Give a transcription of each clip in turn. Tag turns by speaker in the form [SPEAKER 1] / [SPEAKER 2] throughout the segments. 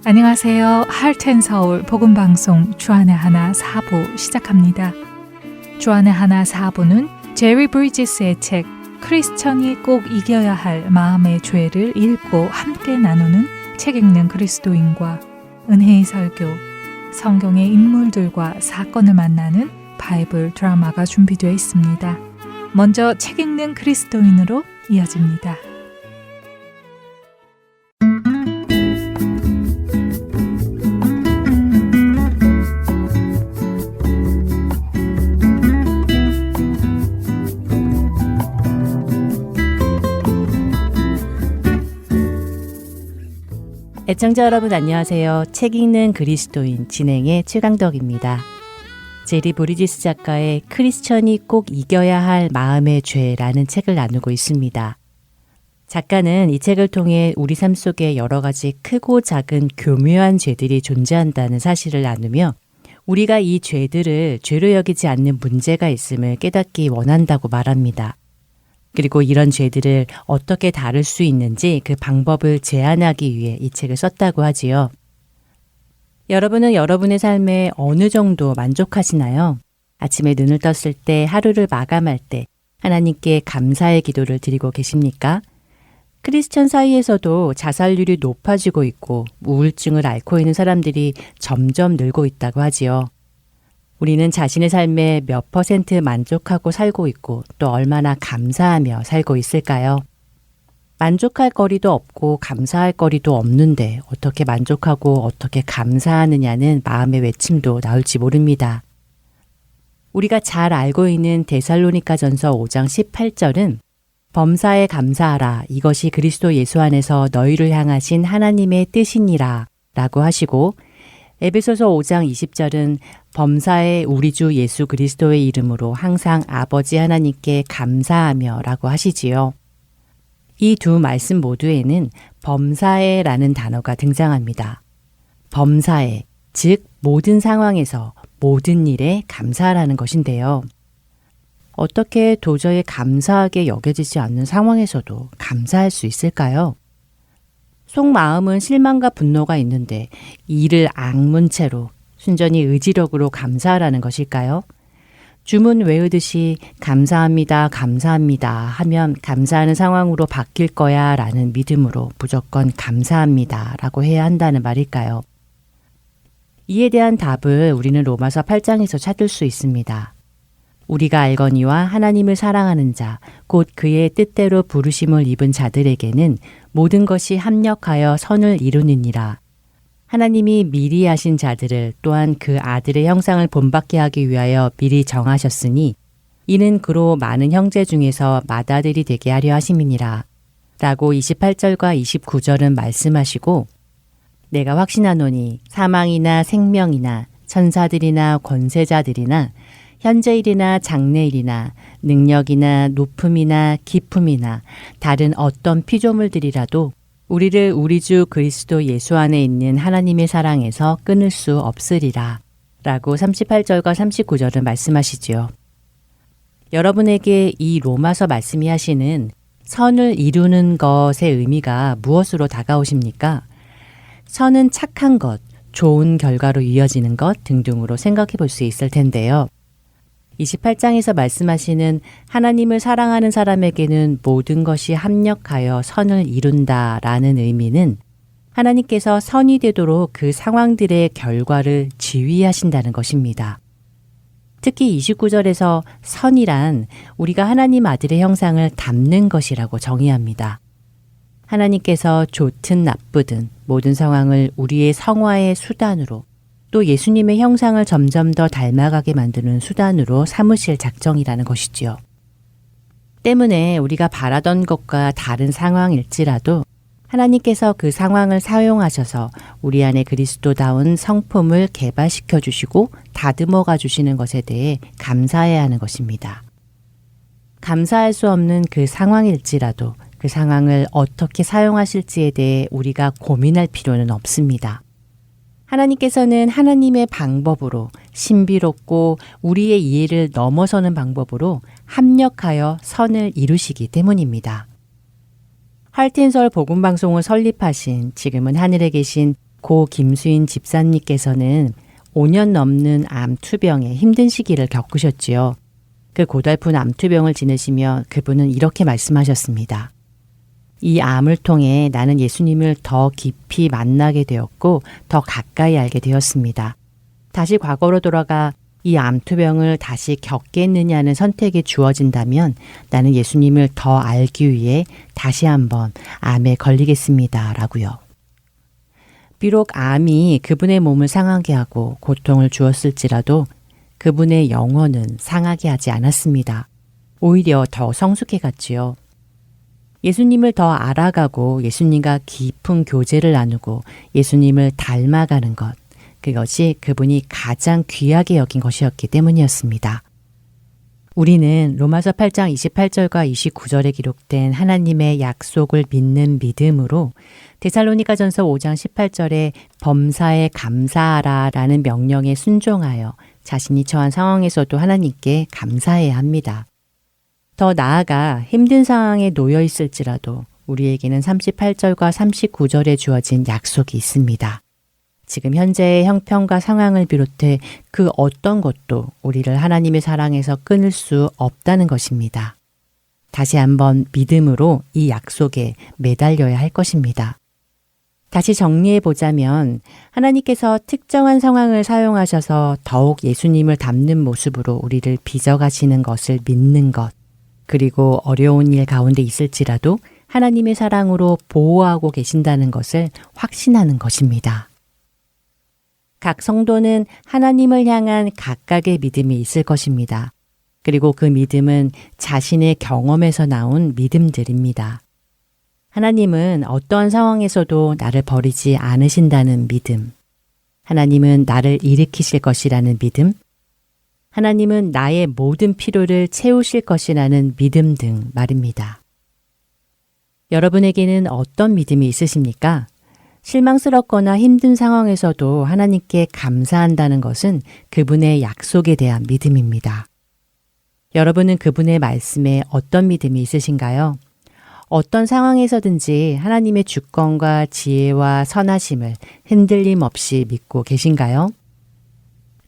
[SPEAKER 1] 안녕하세요. 할텐서울 복음방송 주안의 하나 4부 시작합니다. 주안의 하나 4부는 제리 브리지스의 책 크리스천이 꼭 이겨야 할 마음의 죄를 읽고 함께 나누는 책 읽는 그리스도인과 은혜의 설교, 성경의 인물들과 사건을 만나는 바이블 드라마가 준비되어 있습니다. 먼저 책 읽는 그리스도인으로 이어집니다.
[SPEAKER 2] 애청자 여러분 안녕하세요. 책 읽는 그리스도인 진행의 최강덕입니다. 제리 브리지스 작가의 크리스천이 꼭 이겨야 할 마음의 죄라는 책을 나누고 있습니다. 작가는 이 책을 통해 우리 삶 속에 여러 가지 크고 작은 교묘한 죄들이 존재한다는 사실을 나누며 우리가 이 죄들을 죄로 여기지 않는 문제가 있음을 깨닫기 원한다고 말합니다. 그리고 이런 죄들을 어떻게 다룰 수 있는지 그 방법을 제안하기 위해 이 책을 썼다고 하지요. 여러분은 여러분의 삶에 어느 정도 만족하시나요? 아침에 눈을 떴을 때, 하루를 마감할 때 하나님께 감사의 기도를 드리고 계십니까? 크리스천 사이에서도 자살률이 높아지고 있고 우울증을 앓고 있는 사람들이 점점 늘고 있다고 하지요. 우리는 자신의 삶에 몇 % 만족하고 살고 있고 또 얼마나 감사하며 살고 있을까요? 만족할 거리도 없고 감사할 거리도 없는데 어떻게 만족하고 어떻게 감사하느냐는 마음의 외침도 나올지 모릅니다. 우리가 잘 알고 있는 데살로니가전서 5장 18절은 범사에 감사하라 이것이 그리스도 예수 안에서 너희를 향하신 하나님의 뜻이니라 라고 하시고 에베소서 5장 20절은 범사에 우리 주 예수 그리스도의 이름으로 항상 아버지 하나님께 감사하며 라고 하시지요. 이 두 말씀 모두에는 범사에라는 단어가 등장합니다. 범사에, 즉 모든 상황에서 모든 일에 감사하라는 것인데요. 어떻게 도저히 감사하게 여겨지지 않는 상황에서도 감사할 수 있을까요? 속마음은 실망과 분노가 있는데 이를 악문 채로 순전히 의지력으로 감사하라는 것일까요? 주문 외우듯이 감사합니다, 감사합니다 하면 감사하는 상황으로 바뀔 거야 라는 믿음으로 무조건 감사합니다 라고 해야 한다는 말일까요? 이에 대한 답을 우리는 로마서 8장에서 찾을 수 있습니다. 우리가 알거니와 하나님을 사랑하는 자, 곧 그의 뜻대로 부르심을 입은 자들에게는 모든 것이 합력하여 선을 이루느니라. 하나님이 미리 하신 자들을 또한 그 아들의 형상을 본받게 하기 위하여 미리 정하셨으니 이는 그로 많은 형제 중에서 맏아들이 되게 하려 하심이니라. 라고 28절과 29절은 말씀하시고 내가 확신하노니 사망이나 생명이나 천사들이나 권세자들이나 현재일이나 장래일이나 능력이나 높음이나 깊음이나 다른 어떤 피조물들이라도 우리를 우리 주 그리스도 예수 안에 있는 하나님의 사랑에서 끊을 수 없으리라 라고 38절과 39절은 말씀하시지요. 여러분에게 이 로마서 말씀이 하시는 선을 이루는 것의 의미가 무엇으로 다가오십니까? 선은 착한 것, 좋은 결과로 이어지는 것 등등으로 생각해 볼 수 있을 텐데요. 28장에서 말씀하시는 하나님을 사랑하는 사람에게는 모든 것이 합력하여 선을 이룬다라는 의미는 하나님께서 선이 되도록 그 상황들의 결과를 지휘하신다는 것입니다. 특히 29절에서 선이란 우리가 하나님 아들의 형상을 담는 것이라고 정의합니다. 하나님께서 좋든 나쁘든 모든 상황을 우리의 성화의 수단으로 또 예수님의 형상을 점점 더 닮아가게 만드는 수단으로 삼으실 작정이라는 것이지요. 때문에 우리가 바라던 것과 다른 상황일지라도 하나님께서 그 상황을 사용하셔서 우리 안에 그리스도다운 성품을 개발시켜 주시고 다듬어가 주시는 것에 대해 감사해야 하는 것입니다. 감사할 수 없는 그 상황일지라도 그 상황을 어떻게 사용하실지에 대해 우리가 고민할 필요는 없습니다. 하나님께서는 하나님의 방법으로 신비롭고 우리의 이해를 넘어서는 방법으로 합력하여 선을 이루시기 때문입니다. 할텐서울 복음방송을 설립하신 지금은 하늘에 계신 고 김수인 집사님께서는 5년 넘는 암 투병에 힘든 시기를 겪으셨지요. 그 고달픈 암 투병을 지내시며 그분은 이렇게 말씀하셨습니다. 이 암을 통해 나는 예수님을 더 깊이 만나게 되었고 더 가까이 알게 되었습니다. 다시 과거로 돌아가 이 암투병을 다시 겪겠느냐는 선택이 주어진다면 나는 예수님을 더 알기 위해 다시 한번 암에 걸리겠습니다. 라고요. 비록 암이 그분의 몸을 상하게 하고 고통을 주었을지라도 그분의 영혼은 상하게 하지 않았습니다. 오히려 더 성숙해 갔지요. 예수님을 더 알아가고 예수님과 깊은 교제를 나누고 예수님을 닮아가는 것, 그것이 그분이 가장 귀하게 여긴 것이었기 때문이었습니다. 우리는 로마서 8장 28절과 29절에 기록된 하나님의 약속을 믿는 믿음으로 데살로니가전서 5장 18절에 범사에 감사하라 라는 명령에 순종하여 자신이 처한 상황에서도 하나님께 감사해야 합니다. 더 나아가 힘든 상황에 놓여 있을지라도 우리에게는 38절과 39절에 주어진 약속이 있습니다. 지금 현재의 형편과 상황을 비롯해 그 어떤 것도 우리를 하나님의 사랑에서 끊을 수 없다는 것입니다. 다시 한번 믿음으로 이 약속에 매달려야 할 것입니다. 다시 정리해 보자면 하나님께서 특정한 상황을 사용하셔서 더욱 예수님을 닮는 모습으로 우리를 빚어가시는 것을 믿는 것, 그리고 어려운 일 가운데 있을지라도 하나님의 사랑으로 보호하고 계신다는 것을 확신하는 것입니다. 각 성도는 하나님을 향한 각각의 믿음이 있을 것입니다. 그리고 그 믿음은 자신의 경험에서 나온 믿음들입니다. 하나님은 어떠한 상황에서도 나를 버리지 않으신다는 믿음, 하나님은 나를 일으키실 것이라는 믿음, 하나님은 나의 모든 필요를 채우실 것이라는 믿음 등 말입니다. 여러분에게는 어떤 믿음이 있으십니까? 실망스럽거나 힘든 상황에서도 하나님께 감사한다는 것은 그분의 약속에 대한 믿음입니다. 여러분은 그분의 말씀에 어떤 믿음이 있으신가요? 어떤 상황에서든지 하나님의 주권과 지혜와 선하심을 흔들림 없이 믿고 계신가요?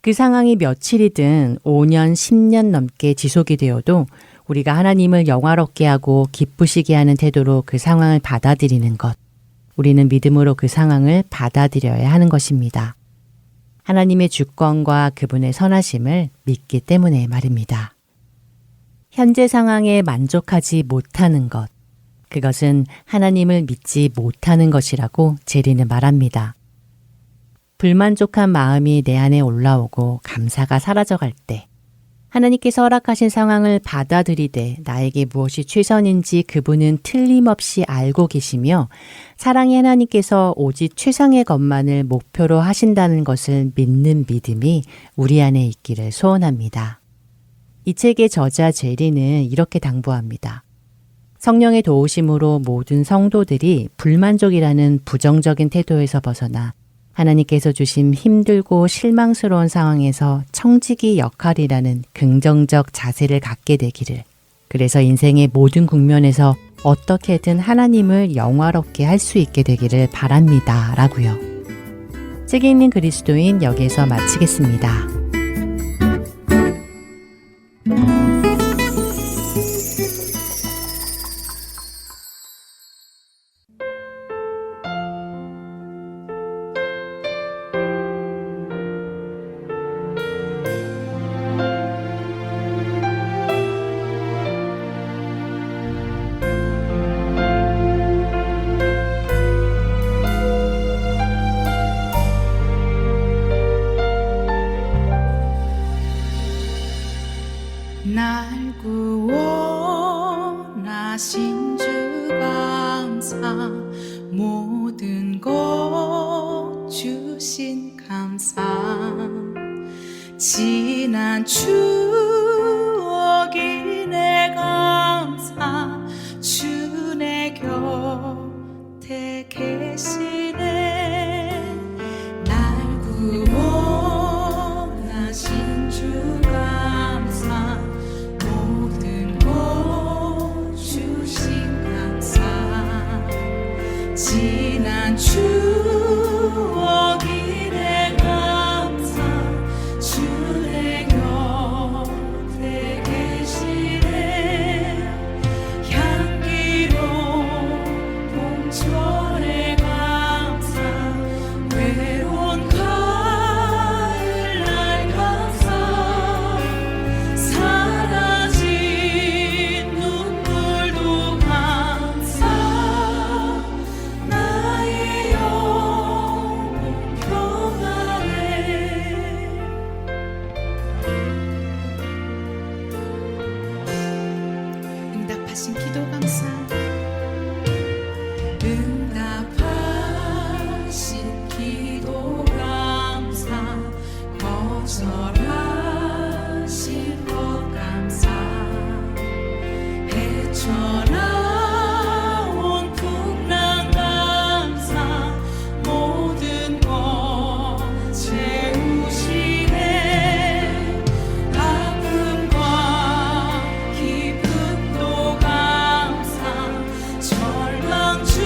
[SPEAKER 2] 그 상황이 며칠이든 5년, 10년 넘게 지속이 되어도 우리가 하나님을 영화롭게 하고 기쁘시게 하는 태도로 그 상황을 받아들이는 것. 우리는 믿음으로 그 상황을 받아들여야 하는 것입니다. 하나님의 주권과 그분의 선하심을 믿기 때문에 말입니다. 현재 상황에 만족하지 못하는 것. 그것은 하나님을 믿지 못하는 것이라고 제리는 말합니다. 불만족한 마음이 내 안에 올라오고 감사가 사라져갈 때 하나님께서 허락하신 상황을 받아들이되 나에게 무엇이 최선인지 그분은 틀림없이 알고 계시며 사랑의 하나님께서 오직 최상의 것만을 목표로 하신다는 것을 믿는 믿음이 우리 안에 있기를 소원합니다. 이 책의 저자 제리는 이렇게 당부합니다. 성령의 도우심으로 모든 성도들이 불만족이라는 부정적인 태도에서 벗어나 하나님께서 주신 힘들고 실망스러운 상황에서 청지기 역할이라는 긍정적 자세를 갖게 되기를, 그래서 인생의 모든 국면에서 어떻게든 하나님을 영화롭게 할 수 있게 되기를 바랍니다. 라고요. 책 읽는 그리스도인 여기에서 마치겠습니다.
[SPEAKER 3] 날 구원하신 주 감사, 모든 것 주신 감사, 지난 추억이 내 감사, 주 내 곁에 계시네. 날 구원하신 주 감사, 모든 것 주신 감사, 지난 추억 적절하신 것 감사 헤쳐나온 풍랑 감사 모든 것 채우시네 아픔과 기쁨도 감사 절망 중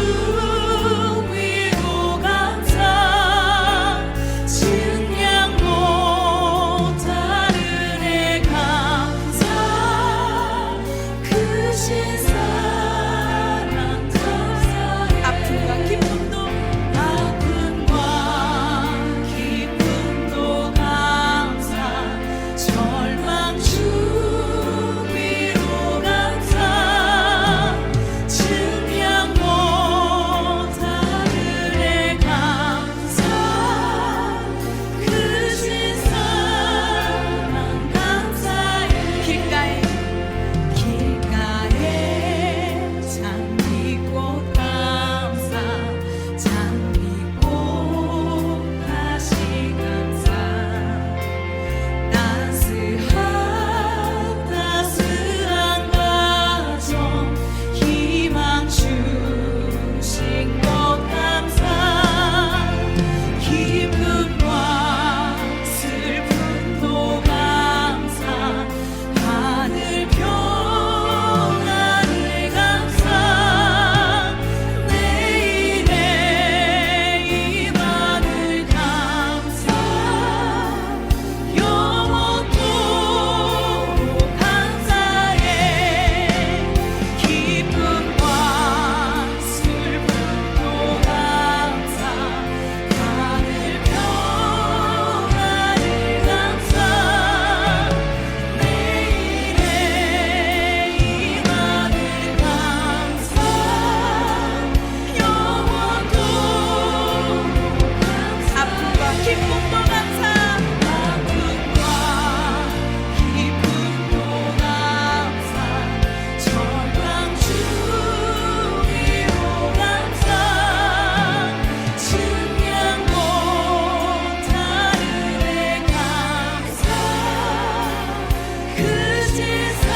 [SPEAKER 3] 위로 감사 증량 못하는 애 감사 크신 사랑 감사해 아픔과 기쁨도 감사 절망 중 위로 감사 증량 못하는 애 감사 크신 사랑 감사해 길가에 장미꽃 감사 장미꽃 다시 감사 따스한 가정 희망 주신 것 감사 기쁨과 슬픔도 감사 하늘 평안을 감사 내일의 희망을 감사 영원토록 감사해 기쁨과 슬픔도 감사 하늘 평안을 감사 내일의 희망을 감사 영원토록 감사 아픔과 기쁨도 감사 아픔과 기쁨도 감사 절망 중 위로 감사 증량 못하는 애 감사 크신 사랑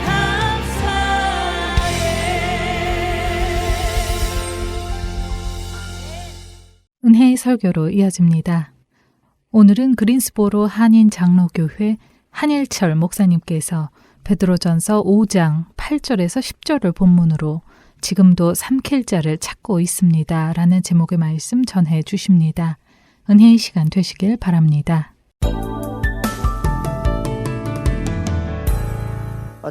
[SPEAKER 3] 감사해
[SPEAKER 1] 은혜의 설교로 이어집니다. 오늘은 그린스보로 한인 장로교회 한일철 목사님께서 베드로전서 5장 8절에서 10절을 본문으로 지금도 삼킬 자를 찾고 있습니다. 라는 제목의 말씀 전해 주십니다. 은혜의 시간 되시길 바랍니다.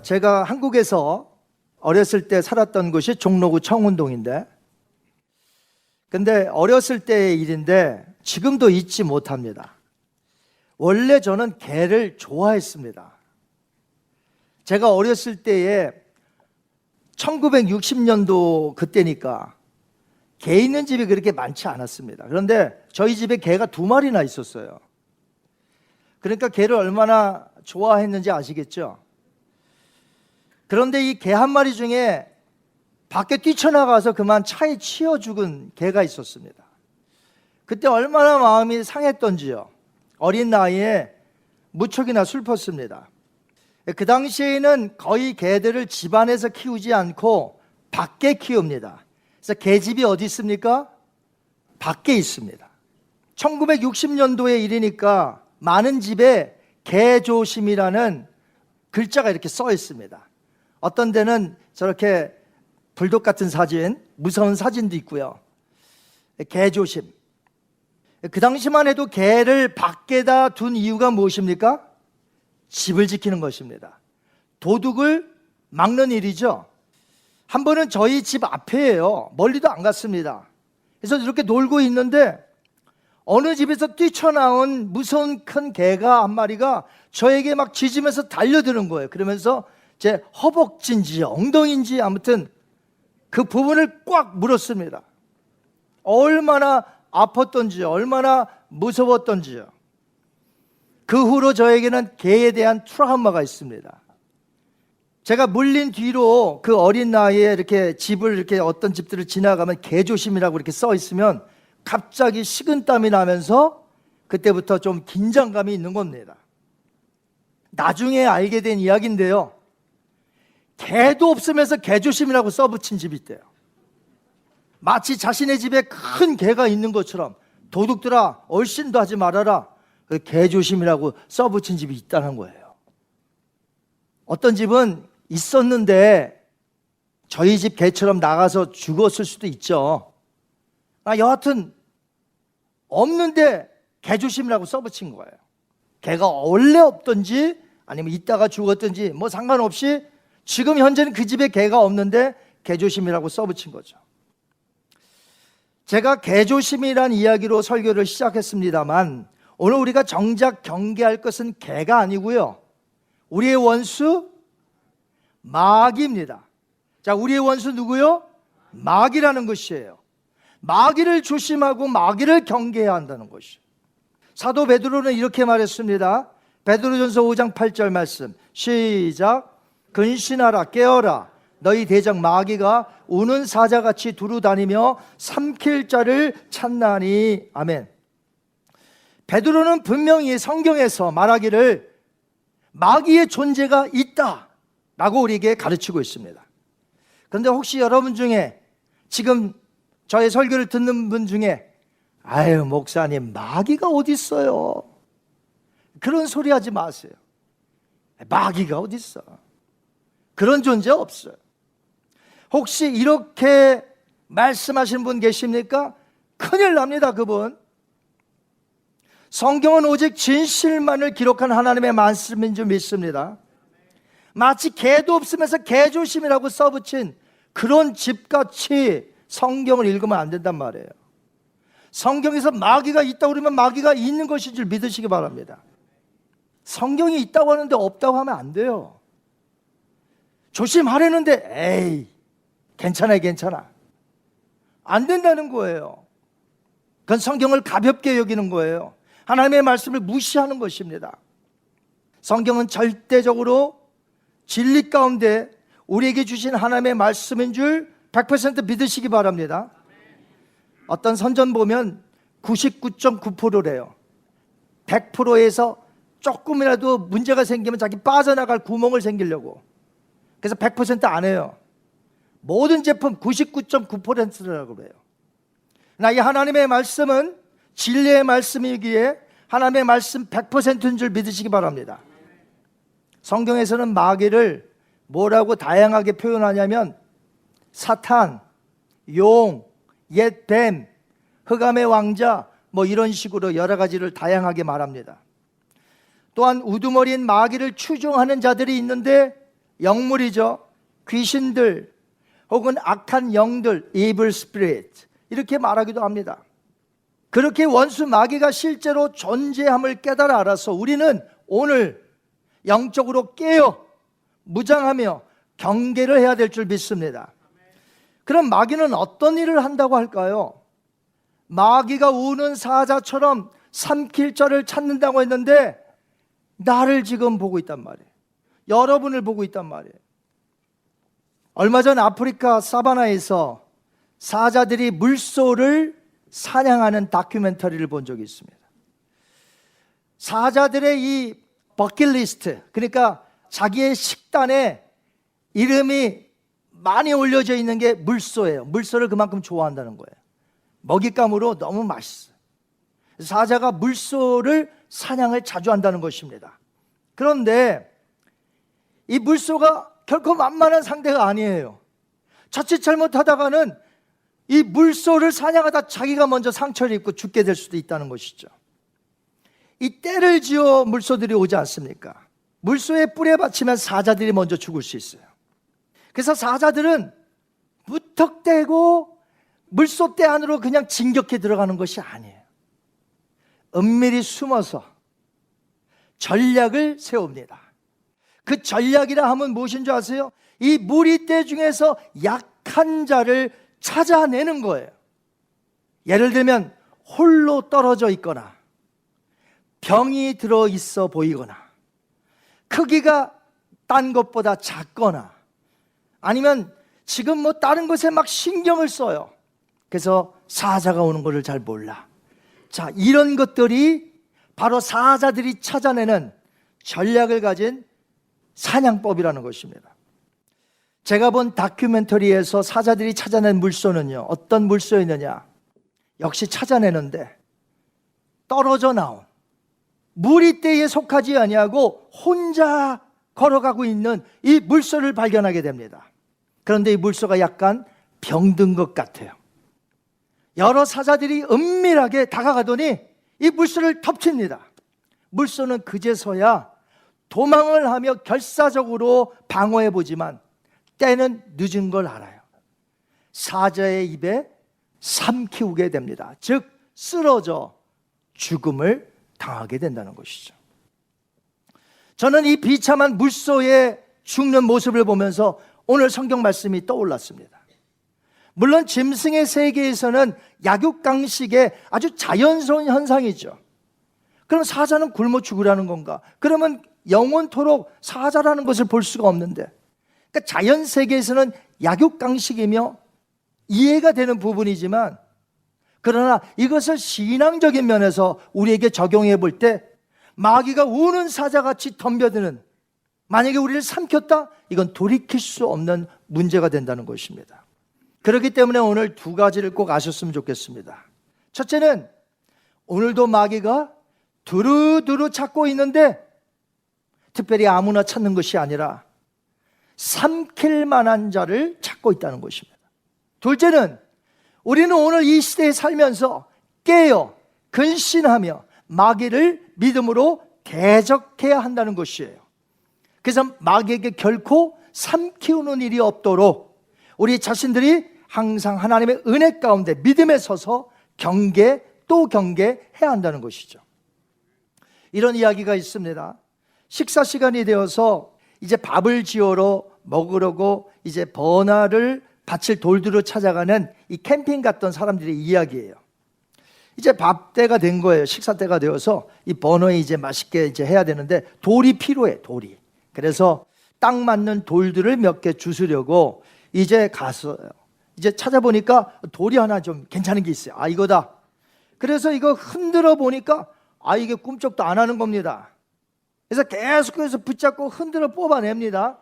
[SPEAKER 4] 제가 한국에서 어렸을 때 살았던 곳이 종로구 청운동인데, 근데 어렸을 때의 일인데 지금도 잊지 못합니다. 원래 저는 개를 좋아했습니다. 제가 어렸을 때에 1960년도 그때니까 개 있는 집이 그렇게 많지 않았습니다. 그런데 저희 집에 개가 2마리나 있었어요. 그러니까 개를 얼마나 좋아했는지 아시겠죠? 그런데 이 개 한 마리 중에 밖에 뛰쳐나가서 그만 차에 치여 죽은 개가 있었습니다. 그때 얼마나 마음이 상했던지요. 어린 나이에 무척이나 슬펐습니다. 그 당시에는 거의 개들을 집안에서 키우지 않고 밖에 키웁니다. 그래서 개집이 어디 있습니까? 밖에 있습니다. 1960년도의 일이니까 많은 집에 개조심이라는 글자가 이렇게 써 있습니다. 어떤 데는 저렇게 불독 같은 사진, 무서운 사진도 있고요. 개조심. 그 당시만 해도 개를 밖에다 둔 이유가 무엇입니까? 집을 지키는 것입니다. 도둑을 막는 일이죠. 한 번은 저희 집 앞에예요. 멀리도 안 갔습니다. 그래서 이렇게 놀고 있는데 어느 집에서 뛰쳐나온 무서운 큰 개가 한 마리가 저에게 막 짖으면서 달려드는 거예요. 그러면서 제 허벅지인지 엉덩이인지 아무튼 그 부분을 꽉 물었습니다. 얼마나 아팠던지요, 얼마나 무서웠던지요. 그 후로 저에게는 개에 대한 트라우마가 있습니다. 제가 물린 뒤로 그 어린 나이에 이렇게 집을 이렇게 어떤 집들을 지나가면 개조심이라고 이렇게 써 있으면 갑자기 식은땀이 나면서 그때부터 좀 긴장감이 있는 겁니다. 나중에 알게 된 이야기인데요. 개도 없으면서 개조심이라고 써붙인 집이 있대요. 마치 자신의 집에 큰 개가 있는 것처럼 도둑들아 얼씬도 하지 말아라. 그 개조심이라고 써붙인 집이 있다는 거예요. 어떤 집은 있었는데 저희 집 개처럼 나가서 죽었을 수도 있죠. 여하튼 없는데 개조심이라고 써붙인 거예요. 개가 원래 없든지 아니면 있다가 죽었든지 뭐 상관없이 지금 현재는 그 집에 개가 없는데 개조심이라고 써붙인 거죠. 제가 개조심이란 이야기로 설교를 시작했습니다만 오늘 우리가 정작 경계할 것은 개가 아니고요. 우리의 원수 마귀입니다. 자, 우리의 원수 누구요? 마귀라는 것이에요. 마귀를 조심하고 마귀를 경계해야 한다는 것이에요. 사도 베드로는 이렇게 말했습니다. 베드로전서 5장 8절 말씀 시작. 근신하라 깨어라 너희 대적 마귀가 우는 사자같이 두루 다니며 삼킬 자를 찾나니. 아멘. 베드로는 분명히 성경에서 말하기를 마귀의 존재가 있다라고 우리에게 가르치고 있습니다. 그런데 혹시 여러분 중에 지금 저의 설교를 듣는 분 중에 아유 목사님 마귀가 어디 있어요? 그런 소리 하지 마세요. 마귀가 어디 있어? 그런 존재 없어요. 혹시 이렇게 말씀하시는 분 계십니까? 큰일 납니다. 그분. 성경은 오직 진실만을 기록한 하나님의 말씀인 줄 믿습니다. 마치 개도 없으면서 개조심이라고 써붙인 그런 집같이 성경을 읽으면 안 된단 말이에요. 성경에서 마귀가 있다고 그러면 마귀가 있는 것인 줄 믿으시기 바랍니다. 성경이 있다고 하는데 없다고 하면 안 돼요. 조심하려는데 에이 괜찮아 안 된다는 거예요. 그건 성경을 가볍게 여기는 거예요. 하나님의 말씀을 무시하는 것입니다. 성경은 절대적으로 진리 가운데 우리에게 주신 하나님의 말씀인 줄 100% 믿으시기 바랍니다. 어떤 선전 보면 99.9%래요 100%에서 조금이라도 문제가 생기면 자기 빠져나갈 구멍을 생기려고. 그래서 100% 안 해요. 모든 제품 99.9%라고 그래요. 나 이 하나님의 말씀은 진리의 말씀이기에 하나님의 말씀 100%인 줄 믿으시기 바랍니다. 성경에서는 마귀를 뭐라고 다양하게 표현하냐면 사탄, 용, 옛 뱀, 흑암의 왕자 뭐 이런 식으로 여러 가지를 다양하게 말합니다. 또한 우두머리인 마귀를 추종하는 자들이 있는데 영물이죠. 귀신들 혹은 악한 영들, evil spirit 이렇게 말하기도 합니다. 그렇게 원수 마귀가 실제로 존재함을 깨달아 알아서 우리는 오늘 영적으로 깨어 무장하며 경계를 해야 될 줄 믿습니다. 그럼 마귀는 어떤 일을 한다고 할까요? 마귀가 우는 사자처럼 삼킬 자를 찾는다고 했는데 나를 지금 보고 있단 말이에요. 여러분을 보고 있단 말이에요. 얼마 전 아프리카 사바나에서 사자들이 물소를 사냥하는 다큐멘터리를 본 적이 있습니다. 사자들의 이 버킷리스트, 그러니까 자기의 식단에 이름이 많이 올려져 있는 게 물소예요. 물소를 그만큼 좋아한다는 거예요. 먹잇감으로 너무 맛있어요. 사자가 물소를 사냥을 자주 한다는 것입니다. 그런데 이 물소가 결코 만만한 상대가 아니에요. 자칫 잘못하다가는 이 물소를 사냥하다 자기가 먼저 상처를 입고 죽게 될 수도 있다는 것이죠. 이 떼를 지어 물소들이 오지 않습니까? 물소에 뿔에 받치면 사자들이 먼저 죽을 수 있어요. 그래서 사자들은 무턱대고 물소 떼 안으로 그냥 진격해 들어가는 것이 아니에요. 은밀히 숨어서 전략을 세웁니다. 그 전략이라 하면 무엇인 줄 아세요? 이 무리떼 중에서 약한 자를 찾아내는 거예요. 예를 들면 홀로 떨어져 있거나 병이 들어 있어 보이거나 크기가 딴 것보다 작거나 아니면 지금 뭐 다른 것에 막 신경을 써요. 그래서 사자가 오는 것을 잘 몰라. 자, 이런 것들이 바로 사자들이 찾아내는 전략을 가진 사냥법이라는 것입니다. 제가 본 다큐멘터리에서 사자들이 찾아낸 물소는요, 어떤 물소였느냐, 역시 찾아내는데 떨어져 나온 무리떼에 속하지 아니하고 혼자 걸어가고 있는 이 물소를 발견하게 됩니다. 그런데 이 물소가 약간 병든 것 같아요. 여러 사자들이 은밀하게 다가가더니 이 물소를 덮칩니다. 물소는 그제서야 도망을 하며 결사적으로 방어해 보지만 때는 늦은 걸 알아요. 사자의 입에 삼키우게 됩니다. 즉 쓰러져 죽음을 당하게 된다는 것이죠. 저는 이 비참한 물소의 죽는 모습을 보면서 오늘 성경 말씀이 떠올랐습니다. 물론 짐승의 세계에서는 약육강식의 아주 자연스러운 현상이죠. 그럼 사자는 굶어 죽으라는 건가? 그러면 영원토록 사자라는 것을 볼 수가 없는데, 그러니까 자연 세계에서는 약육강식이며 이해가 되는 부분이지만, 그러나 이것을 신앙적인 면에서 우리에게 적용해 볼 때 마귀가 우는 사자같이 덤벼드는, 만약에 우리를 삼켰다? 이건 돌이킬 수 없는 문제가 된다는 것입니다. 그렇기 때문에 오늘 두 가지를 꼭 아셨으면 좋겠습니다. 첫째는 오늘도 마귀가 두루두루 찾고 있는데 특별히 아무나 찾는 것이 아니라 삼킬 만한 자를 찾고 있다는 것입니다. 둘째는 우리는 오늘 이 시대에 살면서 깨어 근신하며 마귀를 믿음으로 대적해야 한다는 것이에요. 그래서 마귀에게 결코 삼키우는 일이 없도록 우리 자신들이 항상 하나님의 은혜 가운데 믿음에 서서 경계 또 경계해야 한다는 것이죠. 이런 이야기가 있습니다. 식사 시간이 되어서 이제 밥을 지어러 먹으려고 이제 버나를 밭을 돌들어 찾아가는 이 캠핑 갔던 사람들의 이야기예요. 이제 밥 때가 된 거예요. 식사 때가 되어서 이 버너에 이제 맛있게 이제 해야 되는데 돌이 필요해, 돌이. 그래서 딱 맞는 돌들을 몇 개 주스려고 이제 갔어요. 이제 찾아보니까 돌이 하나 좀 괜찮은 게 있어요. 아, 이거다. 그래서 이거 흔들어 보니까 아, 이게 꿈쩍도 안 하는 겁니다. 그래서 계속해서 붙잡고 흔들어 뽑아냅니다.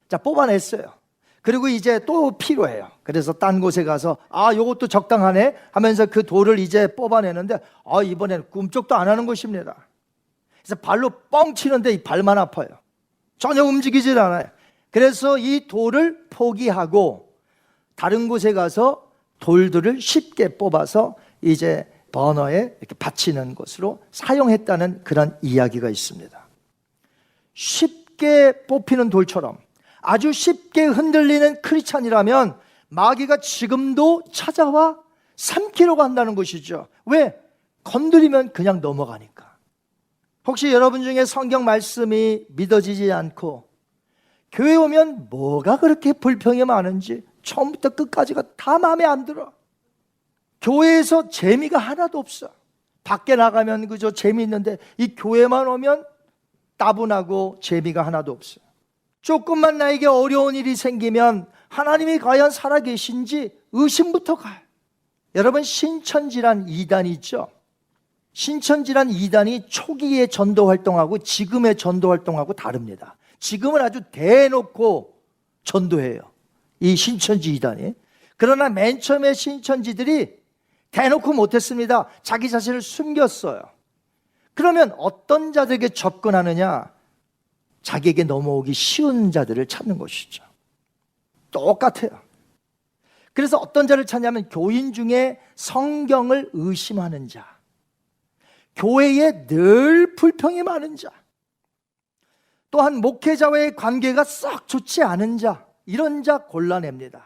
[SPEAKER 4] 자, 뽑아냈어요. 그리고 이제 또 필요해요. 그래서 딴 곳에 가서 아, 요것도 적당하네 하면서 그 돌을 이제 뽑아내는데 아, 이번에는 꿈쩍도 안 하는 것입니다. 그래서 발로 뻥 치는데 이 발만 아파요. 전혀 움직이질 않아요. 그래서 이 돌을 포기하고 다른 곳에 가서 돌들을 쉽게 뽑아서 이제 버너에 이렇게 받치는 것으로 사용했다는 그런 이야기가 있습니다. 쉽게 뽑히는 돌처럼 아주 쉽게 흔들리는 크리스찬이라면 마귀가 지금도 찾아와 삼키려고 한다는 것이죠. 왜? 건드리면 그냥 넘어가니까. 혹시 여러분 중에 성경 말씀이 믿어지지 않고 교회 오면 뭐가 그렇게 불평이 많은지 처음부터 끝까지가 다 마음에 안 들어. 교회에서 재미가 하나도 없어. 밖에 나가면 그저 재미있는데 이 교회만 오면 따분하고 재미가 하나도 없어. 조금만 나에게 어려운 일이 생기면 하나님이 과연 살아계신지 의심부터 가요. 여러분, 신천지란 이단이 있죠. 신천지란 이단이 초기의 전도 활동하고 지금의 전도 활동하고 다릅니다. 지금은 아주 대놓고 전도해요, 이 신천지 이단이. 그러나 맨 처음에 신천지들이 대놓고 못했습니다. 자기 자신을 숨겼어요. 그러면 어떤 자들에게 접근하느냐? 자기에게 넘어오기 쉬운 자들을 찾는 것이죠. 똑같아요. 그래서 어떤 자를 찾냐면 교인 중에 성경을 의심하는 자, 교회에 늘 불평이 많은 자, 또한 목회자와의 관계가 썩 좋지 않은 자, 이런 자 골라냅니다.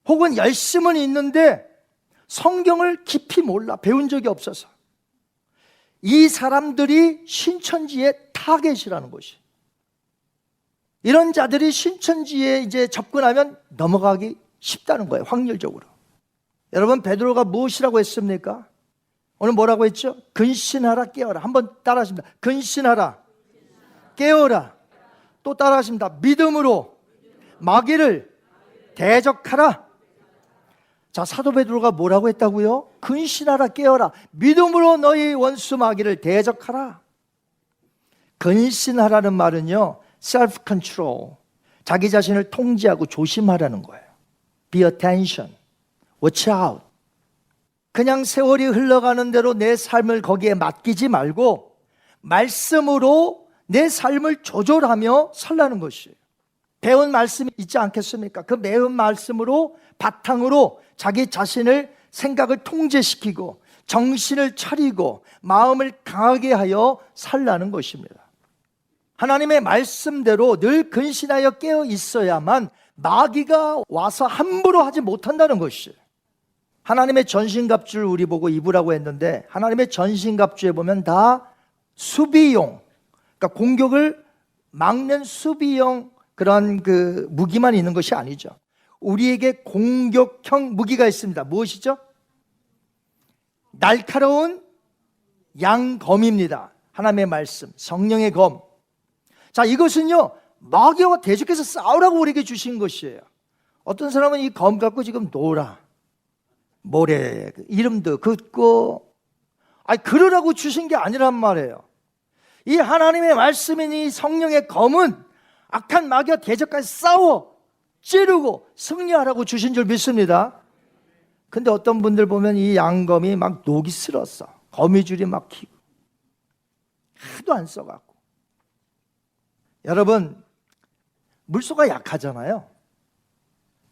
[SPEAKER 4] 혹은 열심은 있는데 성경을 깊이 몰라, 배운 적이 없어서. 이 사람들이 신천지의 타겟이라는 것이. 이런 자들이 신천지에 이제 접근하면 넘어가기 쉽다는 거예요, 확률적으로. 여러분, 베드로가 무엇이라고 했습니까? 오늘 뭐라고 했죠? 근신하라, 깨어라. 한번 따라하십니다. 근신하라, 깨어라. 또 따라하십니다. 믿음으로 마귀를 대적하라. 자, 사도 베드로가 뭐라고 했다고요? 근신하라, 깨어라. 믿음으로 너희 원수 마귀를 대적하라. 근신하라는 말은요, self control, 자기 자신을 통제하고 조심하라는 거예요. Be attention, watch out. 그냥 세월이 흘러가는 대로 내 삶을 거기에 맡기지 말고 말씀으로 내 삶을 조절하며 살라는 것이에요. 배운 말씀이 있지 않겠습니까? 그 배운 말씀으로 바탕으로 자기 자신을, 생각을 통제시키고 정신을 차리고 마음을 강하게 하여 살라는 것입니다. 하나님의 말씀대로 늘 근신하여 깨어 있어야만 마귀가 와서 함부로 하지 못한다는 것이에요. 하나님의 전신갑주를 우리 보고 입으라고 했는데, 하나님의 전신갑주에 보면 다 수비용, 그러니까 공격을 막는 수비용 그런 그 무기만 있는 것이 아니죠. 우리에게 공격형 무기가 있습니다. 무엇이죠? 날카로운 양검입니다. 하나님의 말씀, 성령의 검. 자, 이것은요, 마귀와 대적해서 싸우라고 우리에게 주신 것이에요. 어떤 사람은 이 검 갖고 지금 놀아, 모래, 이름도 긋고, 그러라고 주신 게 아니란 말이에요. 이 하나님의 말씀인 이 성령의 검은 악한 마귀와 대적까지 싸워 찌르고 승리하라고 주신 줄 믿습니다. 근데 어떤 분들 보면 이 양검이 막 녹이 슬었어. 거미줄이 막 키고 하도 안 써갖고. 여러분, 물소가 약하잖아요.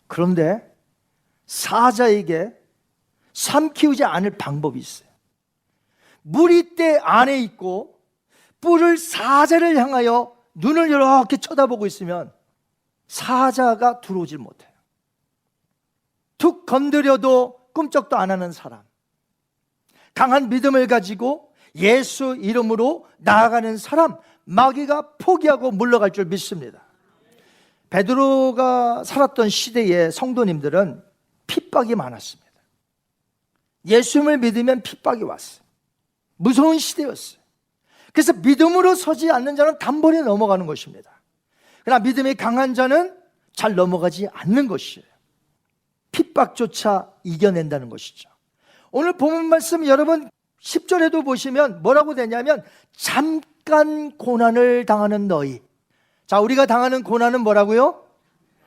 [SPEAKER 4] 그런데 사자에게 삼키우지 않을 방법이 있어요. 물이 때 안에 있고 뿔을 사자를 향하여 눈을 이렇게 쳐다보고 있으면 사자가 들어오질 못해요. 툭 건드려도 꿈쩍도 안 하는 사람, 강한 믿음을 가지고 예수 이름으로 나아가는 사람, 마귀가 포기하고 물러갈 줄 믿습니다. 베드로가 살았던 시대의 성도님들은 핍박이 많았습니다. 예수님을 믿으면 핍박이 왔어요. 무서운 시대였어요. 그래서 믿음으로 서지 않는 자는 단번에 넘어가는 것입니다. 그러나 믿음이 강한 자는 잘 넘어가지 않는 것이에요. 핍박조차 이겨낸다는 것이죠. 오늘 본문 말씀 여러분 10절에도 보시면 뭐라고 되냐면 잠깐 고난을 당하는 너희. 자, 우리가 당하는 고난은 뭐라고요?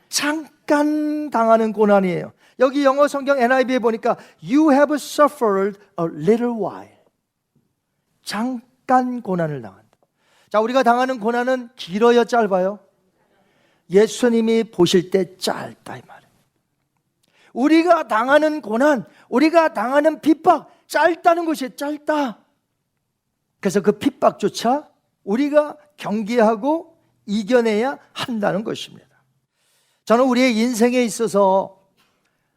[SPEAKER 4] 잠깐 당하는 고난이에요. 여기 영어 성경 NIV에 보니까 You have suffered a little while. 잠깐 고난을 당한다. 자, 우리가 당하는 고난은 길어요, 짧아요? 예수님이 보실 때 짧다 이 말이에요. 우리가 당하는 고난, 우리가 당하는 핍박 짧다는 것이 짧다. 그래서 그 핍박조차 우리가 경계하고 이겨내야 한다는 것입니다. 저는 우리의 인생에 있어서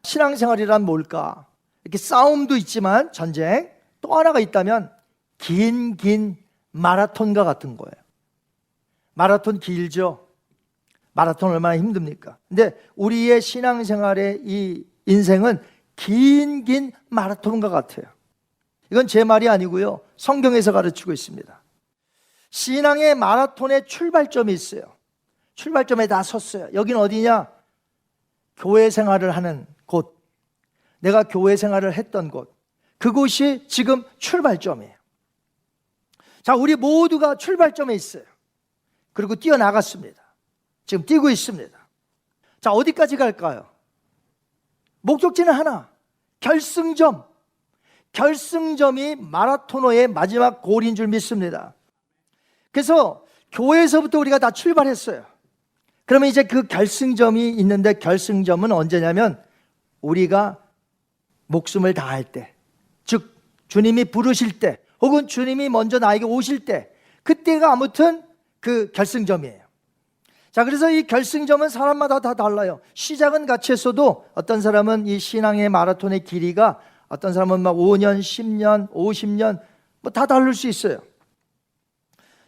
[SPEAKER 4] 신앙생활이란 뭘까? 이렇게 싸움도 있지만 전쟁, 또 하나가 있다면 긴 마라톤과 같은 거예요. 마라톤 길죠? 마라톤 얼마나 힘듭니까? 근데 우리의 신앙생활의 이 인생은 긴 마라톤과 같아요. 이건 제 말이 아니고요, 성경에서 가르치고 있습니다. 신앙의 마라톤의 출발점이 있어요. 출발점에 다 섰어요. 여긴 어디냐? 교회 생활을 하는 곳, 내가 교회 생활을 했던 곳, 그곳이 지금 출발점이에요. 자, 우리 모두가 출발점에 있어요. 그리고 뛰어나갔습니다. 지금 뛰고 있습니다. 자, 어디까지 갈까요? 목적지는 하나, 결승점. 결승점이 마라토너의 마지막 골인 줄 믿습니다. 그래서 교회에서부터 우리가 다 출발했어요. 그러면 이제 그 결승점이 있는데, 결승점은 언제냐면 우리가 목숨을 다할 때, 즉 주님이 부르실 때, 혹은 주님이 먼저 나에게 오실 때, 그때가 아무튼 그 결승점이에요. 자, 그래서 이 결승점은 사람마다 다 달라요. 시작은 같이 했어도 어떤 사람은 이 신앙의 마라톤의 길이가, 어떤 사람은 막 5년, 10년, 50년 뭐 다 다를 수 있어요.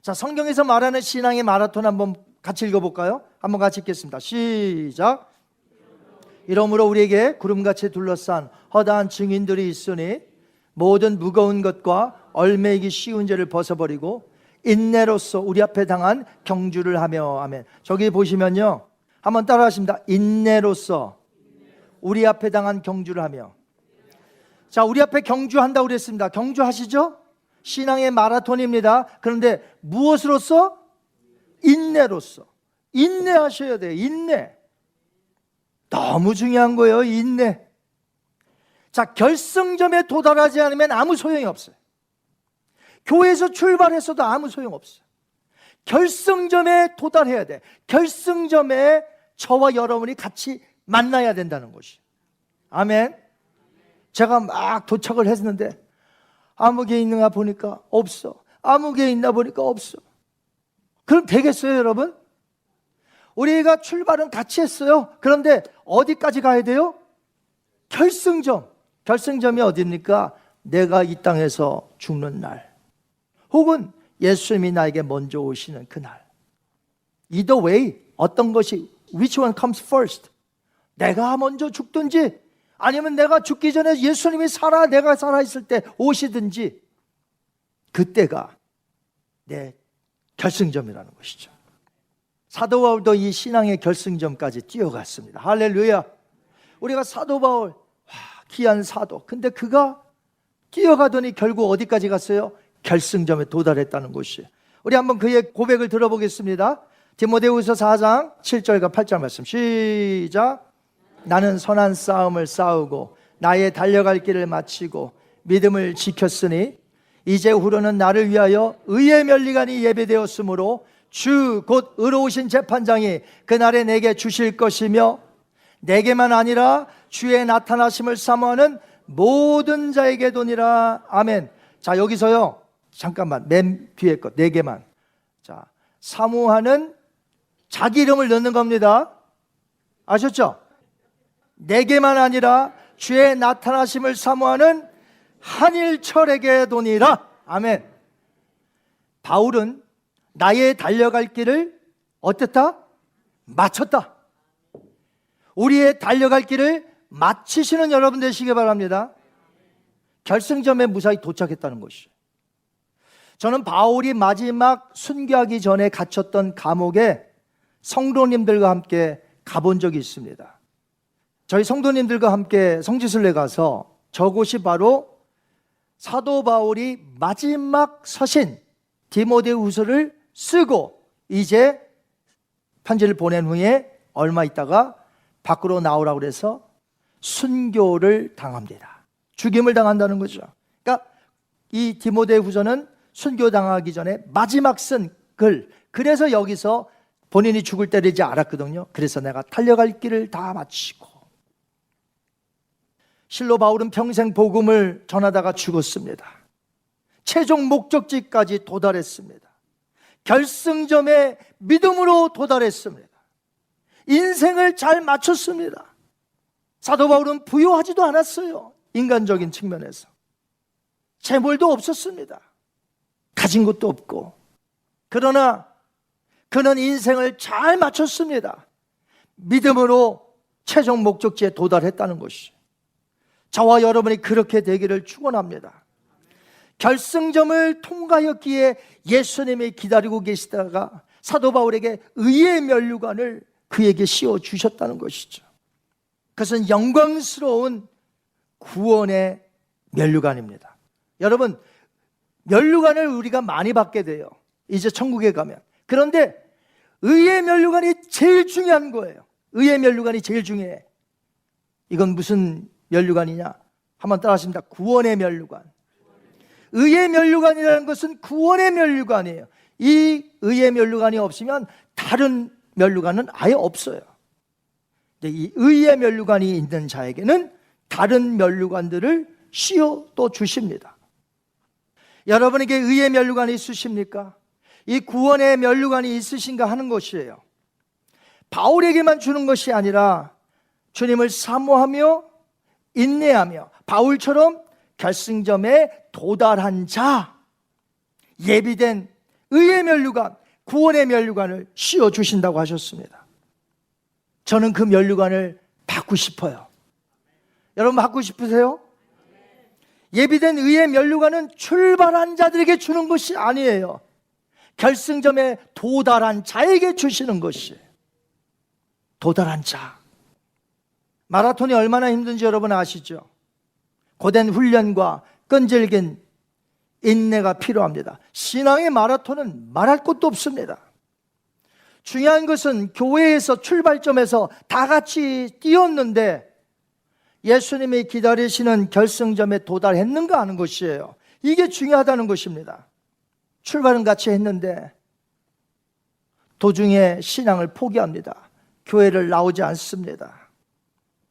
[SPEAKER 4] 자, 성경에서 말하는 신앙의 마라톤 한번 같이 읽어볼까요? 한번 같이 읽겠습니다. 시작. 이러므로 우리에게 구름같이 둘러싼 허다한 증인들이 있으니 모든 무거운 것과 얼매이기 쉬운 죄를 벗어버리고 인내로서 우리 앞에 당한 경주를 하며. 아멘. 저기 보시면요, 한번 따라 하십니다. 인내로서 우리 앞에 당한 경주를 하며. 자, 우리 앞에 경주한다고 그랬습니다. 경주하시죠? 신앙의 마라톤입니다. 그런데 무엇으로서? 인내로서. 인내하셔야 돼요. 인내. 너무 중요한 거예요. 인내. 자, 결승점에 도달하지 않으면 아무 소용이 없어요. 교회에서 출발했어도 아무 소용 없어요. 결승점에 도달해야 돼. 결승점에 저와 여러분이 같이 만나야 된다는 것이. 아멘. 제가 막 도착을 했는데 아무개 있는가 보니까 없어. 아무개 있나 보니까 없어. 그럼 되겠어요, 여러분? 우리가 출발은 같이 했어요. 그런데 어디까지 가야 돼요? 결승점. 결승점이 어디입니까? 내가 이 땅에서 죽는 날, 혹은 예수님이 나에게 먼저 오시는 그날. Either way, 어떤 것이 which one comes first? 내가 먼저 죽든지 아니면 내가 죽기 전에 예수님이 내가 살아있을 때 오시든지, 그때가 내 결승점이라는 것이죠. 사도 바울도 이 신앙의 결승점까지 뛰어갔습니다. 할렐루야. 우리가 사도 바울, 귀한 사도. 근데 그가 뛰어가더니 결국 어디까지 갔어요? 결승점에 도달했다는 것이에요. 우리 한번 그의 고백을 들어보겠습니다. 디모데후서 4장 7절과 8절 말씀 시작. 나는 선한 싸움을 싸우고 나의 달려갈 길을 마치고 믿음을 지켰으니 이제 후로는 나를 위하여 의의 면류관이 예배되었으므로 주 곧 의로우신 재판장이 그날에 내게 주실 것이며 내게만 아니라 주의 나타나심을 사모하는 모든 자에게 도니라. 아멘. 자, 여기서요, 잠깐만, 맨 뒤에 것, 내게만. 자, 사모하는 자기 이름을 넣는 겁니다. 아셨죠? 내게만 아니라 주의 나타나심을 사모하는 한일철에게 도니라. 아멘. 바울은 나의 달려갈 길을 어땠다? 마쳤다. 우리의 달려갈 길을 마치시는 여러분 되시기 바랍니다. 결승점에 무사히 도착했다는 것이죠. 저는 바울이 마지막 순교하기 전에 갇혔던 감옥에 성도님들과 함께 가본 적이 있습니다. 저희 성도님들과 함께 성지순례 가서 저곳이 바로 사도 바울이 마지막 서신 디모데후서를 쓰고 이제 편지를 보낸 후에 얼마 있다가 밖으로 나오라고 그래서 순교를 당합니다. 죽임을 당한다는 거죠. 그러니까 이 디모데후서는 순교당하기 전에 마지막 쓴 글. 그래서 여기서 본인이 죽을 때를 이제 알았거든요. 그래서 내가 달려갈 길을 다 마치고. 실로 바울은 평생 복음을 전하다가 죽었습니다. 최종 목적지까지 도달했습니다. 결승점에 믿음으로 도달했습니다. 인생을 잘 마쳤습니다. 사도 바울은 부유하지도 않았어요. 인간적인 측면에서 재물도 없었습니다. 가진 것도 없고. 그러나 그는 인생을 잘 마쳤습니다. 믿음으로 최종 목적지에 도달했다는 것이. 저와 여러분이 그렇게 되기를 축원합니다. 결승점을 통과하였기에 예수님이 기다리고 계시다가 사도 바울에게 의의 면류관을 그에게 씌워 주셨다는 것이죠. 그것은 영광스러운 구원의 면류관입니다. 여러분, 면류관을 우리가 많이 받게 돼요. 이제 천국에 가면. 그런데 의의 면류관이 제일 중요한 거예요. 의의 면류관이 제일 중요해. 이건 무슨 면류관이냐? 한번 따라 하십니다. 구원의 면류관. 의의 면류관이라는 것은 구원의 면류관이에요. 이 의의 면류관이 없으면 다른 면류관은 아예 없어요. 근데 이 의의 면류관이 있는 자에게는 다른 면류관들을 씌워 또 주십니다. 여러분에게 의의 면류관이 있으십니까? 이 구원의 면류관이 있으신가 하는 것이에요. 바울에게만 주는 것이 아니라 주님을 사모하며 인내하며 바울처럼 결승점에 도달한 자, 예비된 의의 면류관, 구원의 면류관을 씌워 주신다고 하셨습니다. 저는 그 면류관을 받고 싶어요. 여러분 받고 싶으세요? 예비된 의의 면류관은 출발한 자들에게 주는 것이 아니에요. 결승점에 도달한 자에게 주시는 것이에요. 도달한 자. 마라톤이 얼마나 힘든지 여러분 아시죠? 고된 훈련과 끈질긴 인내가 필요합니다. 신앙의 마라톤은 말할 것도 없습니다. 중요한 것은 교회에서 출발점에서 다 같이 뛰었는데 예수님이 기다리시는 결승점에 도달했는가 하는 것이에요. 이게 중요하다는 것입니다. 출발은 같이 했는데 도중에 신앙을 포기합니다. 교회를 나오지 않습니다.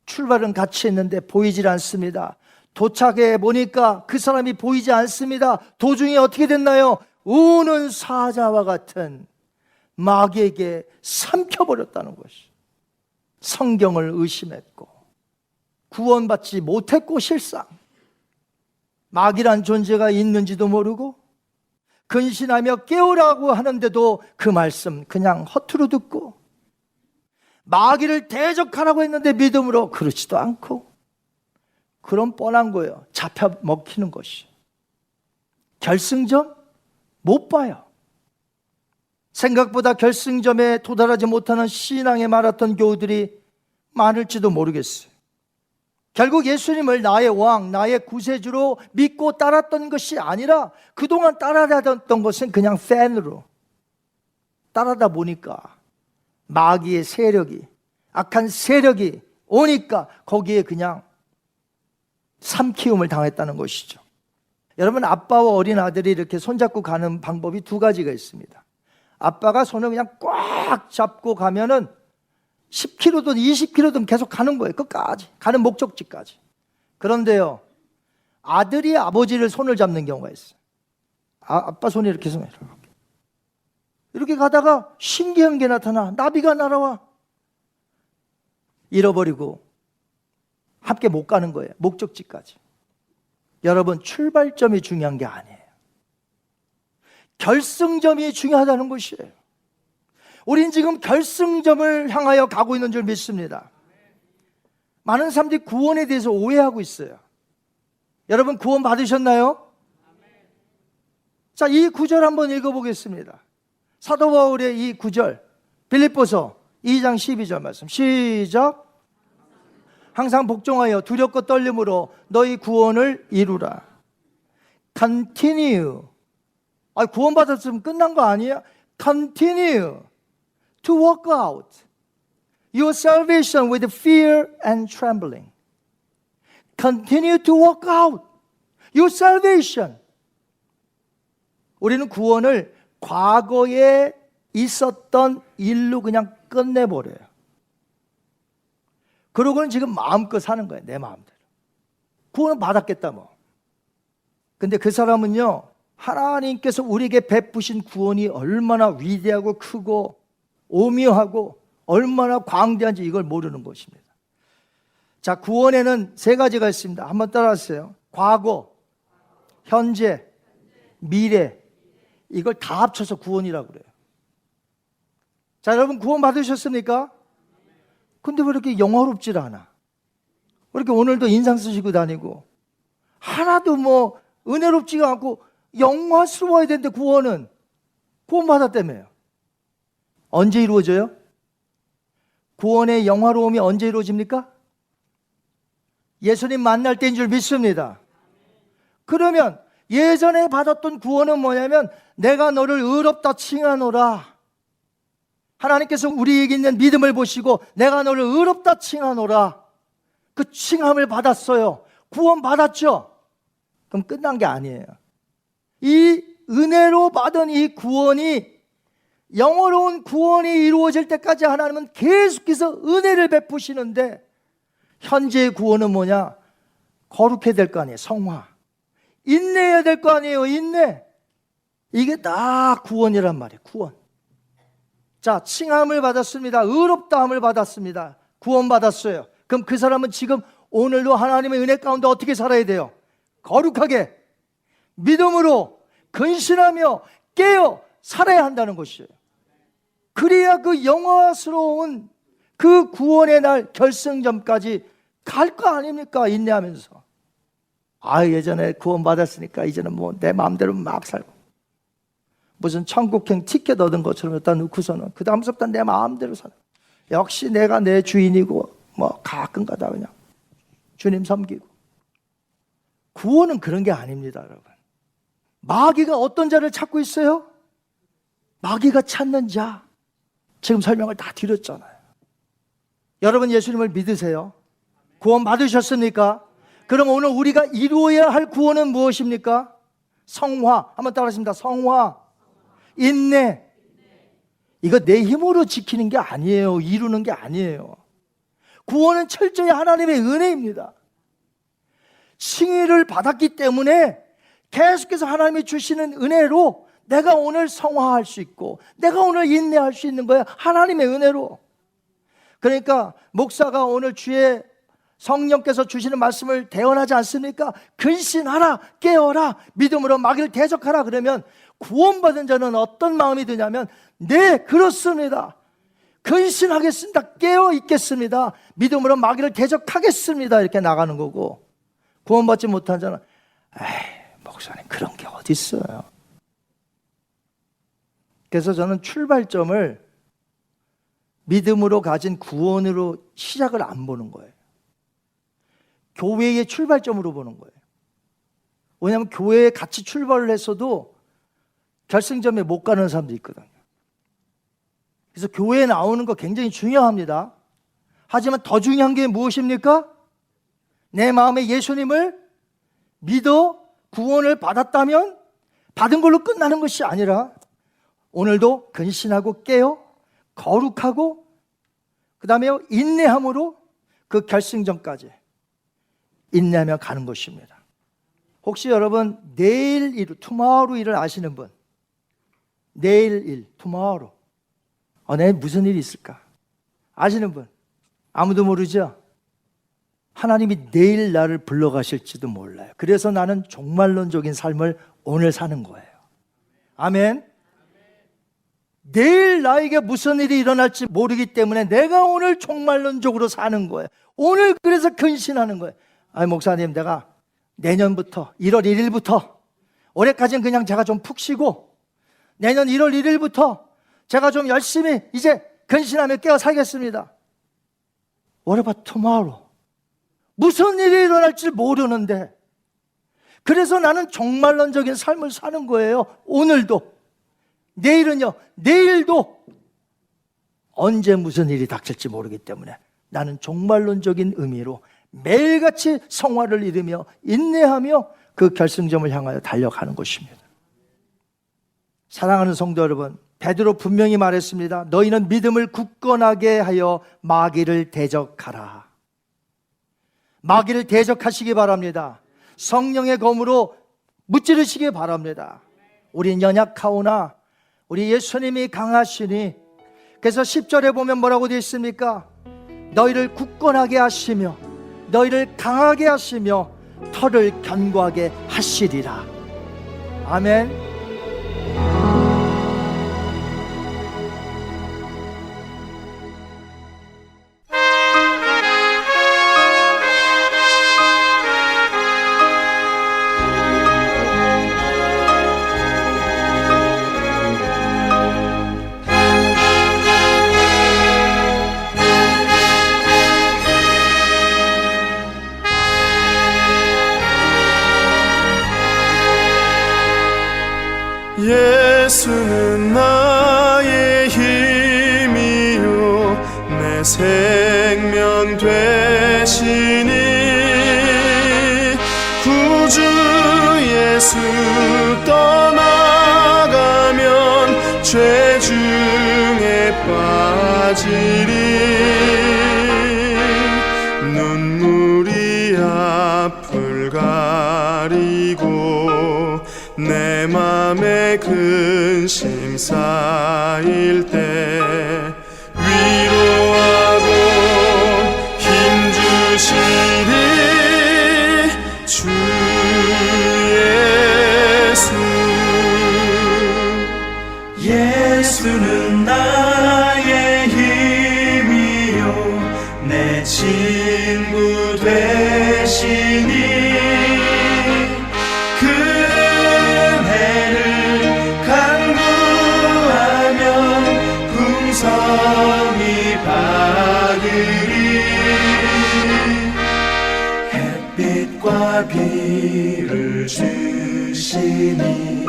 [SPEAKER 4] 출발은 같이 했는데 보이질 않습니다. 도착해 보니까 그 사람이 보이지 않습니다. 도중에 어떻게 됐나요? 우는 사자와 같은 마귀에게 삼켜버렸다는 것이. 성경을 의심했고 구원받지 못했고 실상 마귀란 존재가 있는지도 모르고 근신하며 깨우라고 하는데도 그 말씀 그냥 허투루 듣고 마귀를 대적하라고 했는데 믿음으로 그렇지도 않고 그런 뻔한 거예요. 잡혀 먹히는 것이. 결승점 못 봐요. 생각보다 결승점에 도달하지 못하는 신앙의 마라톤 교우들이 많을지도 모르겠어요. 결국 예수님을 나의 왕, 나의 구세주로 믿고 따랐던 것이 아니라 그동안 따라다녔던 것은 그냥 팬으로 따라다 보니까 마귀의 세력이, 악한 세력이 오니까 거기에 그냥 삼키움을 당했다는 것이죠. 여러분, 아빠와 어린 아들이 이렇게 손잡고 가는 방법이 두 가지가 있습니다. 아빠가 손을 그냥 꽉 잡고 가면은 10km든 20km든 계속 가는 거예요. 끝까지. 가는 목적지까지. 그런데요, 아들이 아버지를 손을 잡는 경우가 있어요. 아빠 손이 이렇게 해서 이렇게 가다가 신기한 게 나타나. 나비가 날아와. 잃어버리고 함께 못 가는 거예요. 목적지까지. 여러분, 출발점이 중요한 게 아니에요. 결승점이 중요하다는 것이에요. 우린 지금 결승점을 향하여 가고 있는 줄 믿습니다. 많은 사람들이 구원에 대해서 오해하고 있어요. 여러분, 구원 받으셨나요? 자, 이 구절 한번 읽어보겠습니다. 사도 바울의 이 구절, 빌립보서 2장 12절 말씀. 시작. 항상 복종하여 두렵고 떨림으로 너희 구원을 이루라. Continue. 구원 받았으면 끝난 거 아니야? Continue to work out your salvation with fear and trembling. Continue to work out your salvation. 우리는 구원을 과거에 있었던 일로 그냥 끝내버려요. 그러고는 지금 마음껏 사는 거예요. 내 마음대로. 구원은 받았겠다 뭐. 근데 그 사람은요, 하나님께서 우리에게 베푸신 구원이 얼마나 위대하고 크고 오묘하고 얼마나 광대한지 이걸 모르는 것입니다. 자, 구원에는 세 가지가 있습니다. 한번 따라하세요. 과거, 현재, 미래. 이걸 다 합쳐서 구원이라고 그래요. 자, 여러분, 구원 받으셨습니까? 근데 왜 이렇게 영화롭질 않아? 왜 이렇게 오늘도 인상 쓰시고 다니고 하나도 뭐 은혜롭지가 않고 영화스러워야 되는데 구원 받았다며요. 언제 이루어져요? 구원의 영화로움이 언제 이루어집니까? 예수님 만날 때인 줄 믿습니다. 그러면 예전에 받았던 구원은 뭐냐면 내가 너를 의롭다 칭하노라. 하나님께서 우리에게 있는 믿음을 보시고 내가 너를 의롭다 칭하노라. 그 칭함을 받았어요. 구원 받았죠? 그럼 끝난 게 아니에요. 이 은혜로 받은 이 구원이 영원로운 구원이 이루어질 때까지 하나님은 계속해서 은혜를 베푸시는데 현재의 구원은 뭐냐? 거룩해야 될 거 아니에요. 성화. 인내해야 될 거 아니에요. 인내. 이게 다 구원이란 말이에요. 구원. 자, 칭함을 받았습니다. 의롭다함을 받았습니다. 구원 받았어요. 그럼 그 사람은 지금 오늘도 하나님의 은혜 가운데 어떻게 살아야 돼요? 거룩하게 믿음으로 근신하며 깨어 살아야 한다는 것이에요. 그래야 그 영화스러운 그 구원의 날 결승점까지 갈 거 아닙니까? 인내하면서. 예전에 구원 받았으니까 이제는 뭐 내 마음대로 막 살고 무슨 천국행 티켓 얻은 것처럼 갖다 놓고서는 그 다음부터 내 마음대로 살아. 역시 내가 내 주인이고 뭐 가끔가다 그냥 주님 섬기고. 구원은 그런 게 아닙니다, 여러분. 마귀가 어떤 자를 찾고 있어요? 마귀가 찾는 자. 지금 설명을 다 드렸잖아요. 여러분 예수님을 믿으세요? 구원 받으셨습니까? 그럼 오늘 우리가 이루어야 할 구원은 무엇입니까? 성화. 한번 따라하십니다. 성화. 인내. 이거 내 힘으로 지키는 게 아니에요. 이루는 게 아니에요. 구원은 철저히 하나님의 은혜입니다. 칭의를 받았기 때문에 계속해서 하나님이 주시는 은혜로 내가 오늘 성화할 수 있고 내가 오늘 인내할 수 있는 거예요. 하나님의 은혜로. 그러니까 목사가 오늘 주의 성령께서 주시는 말씀을 대언하지 않습니까? 근신하라, 깨어라, 믿음으로 마귀를 대적하라. 그러면 구원받은 자는 어떤 마음이 드냐면 네, 그렇습니다. 근신하겠습니다. 깨어 있겠습니다. 믿음으로 마귀를 대적하겠습니다. 이렇게 나가는 거고, 구원받지 못한 자는 에이, 목사님 그런 게 어디 있어요. 그래서 저는 출발점을 믿음으로 가진 구원으로 시작을 안 보는 거예요. 교회의 출발점으로 보는 거예요. 왜냐하면 교회에 같이 출발을 했어도 결승점에 못 가는 사람도 있거든요. 그래서 교회에 나오는 거 굉장히 중요합니다. 하지만 더 중요한 게 무엇입니까? 내 마음에 예수님을 믿어 구원을 받았다면 받은 걸로 끝나는 것이 아니라 오늘도 근신하고 깨어 거룩하고 그 다음에 인내함으로 그 결승점까지 인내하며 가는 것입니다. 혹시 여러분 내일 일, 투마로우 일을 아시는 분? 내일 일, 투마로우. 내일 무슨 일이 있을까? 아시는 분? 아무도 모르죠? 하나님이 내일 나를 불러가실지도 몰라요. 그래서 나는 종말론적인 삶을 오늘 사는 거예요. 아멘. 내일 나에게 무슨 일이 일어날지 모르기 때문에 내가 오늘 종말론적으로 사는 거예요. 오늘 그래서 근신하는 거예요. 아니 목사님, 내가 내년부터 1월 1일부터 올해까지는 그냥 제가 좀 푹 쉬고 내년 1월 1일부터 제가 좀 열심히 이제 근신하며 깨어 살겠습니다. What about tomorrow? 무슨 일이 일어날지 모르는데 그래서 나는 종말론적인 삶을 사는 거예요. 오늘도. 내일은요. 내일도. 언제 무슨 일이 닥칠지 모르기 때문에 나는 종말론적인 의미로 매일같이 성화를 이루며 인내하며 그 결승점을 향하여 달려가는 것입니다. 사랑하는 성도 여러분, 베드로 분명히 말했습니다. 너희는 믿음을 굳건하게 하여 마귀를 대적하라. 마귀를 대적하시기 바랍니다. 성령의 검으로 무찌르시기 바랍니다. 우린 연약하오나 우리 예수님이 강하시니, 그래서 10절에 보면 뭐라고 되어 있습니까? 너희를 굳건하게 하시며 너희를 강하게 하시며 털을 견고하게 하시리라. 아멘.
[SPEAKER 5] 예수는 나의 힘이요 내 생명 되시니 구주 예수 떠나가면 죄 중에 빠지리 눈물이 앞을 가리고 내 맘에 근심 쌓일 때 위로하고 힘주시리 주 예수.
[SPEAKER 3] 예수는 나의 힘이요 내 친구 되시니 성이 받으리 햇빛과 비를 주시니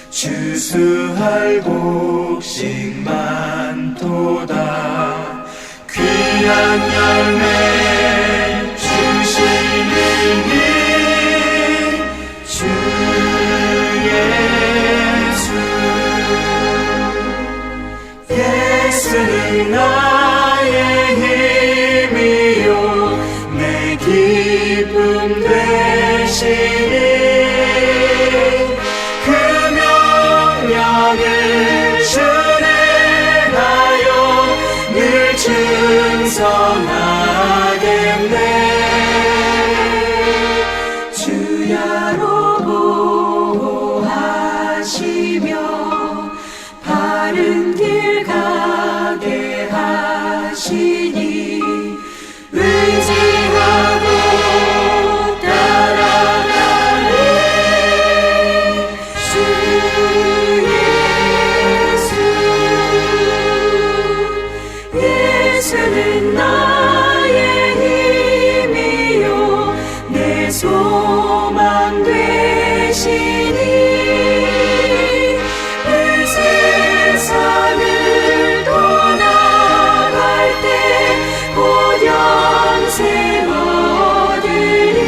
[SPEAKER 3] 주수할 곡식 많도다. 귀한 열매 주시니 주 예수는 나의 힘이요 내 기쁨 되시니 그 명령을 준행하여 늘 충성하겠네. 주야로 보호하시며 바른 길 가게 하시니 의지하고 따라가리. 주 예수는 나의 힘이요 내 소망 되시니 세상을 떠나갈 때 곧 영생 얻으리.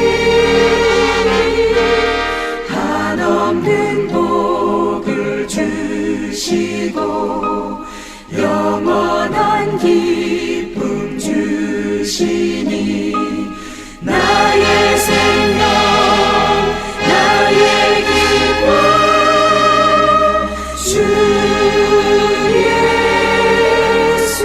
[SPEAKER 3] 한없는 복을 주시고 영원한 기쁨 주시니 나의 생명 나의 기쁨 주 예수.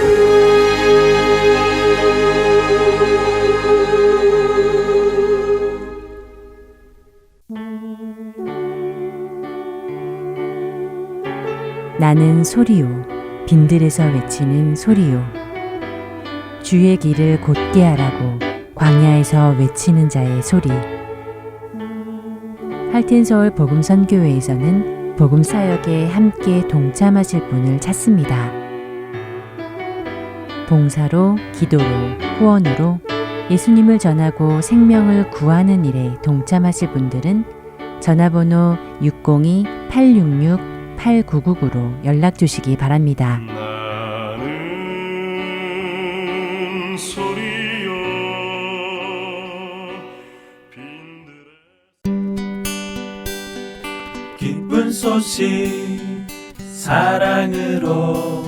[SPEAKER 2] 나는 소리요 빈들에서 외치는 소리요 주의 길을 곧게 하라고 광야에서 외치는 자의 소리. 할텐서울 복음선교회에서는 복음 사역에 함께 동참하실 분을 찾습니다. 봉사로, 기도로, 후원으로 예수님을 전하고 생명을 구하는 일에 동참하실 분들은 전화번호 602-866-8999로 연락 주시기 바랍니다.
[SPEAKER 5] 나는 소리요
[SPEAKER 3] 기쁜 소식 사랑으로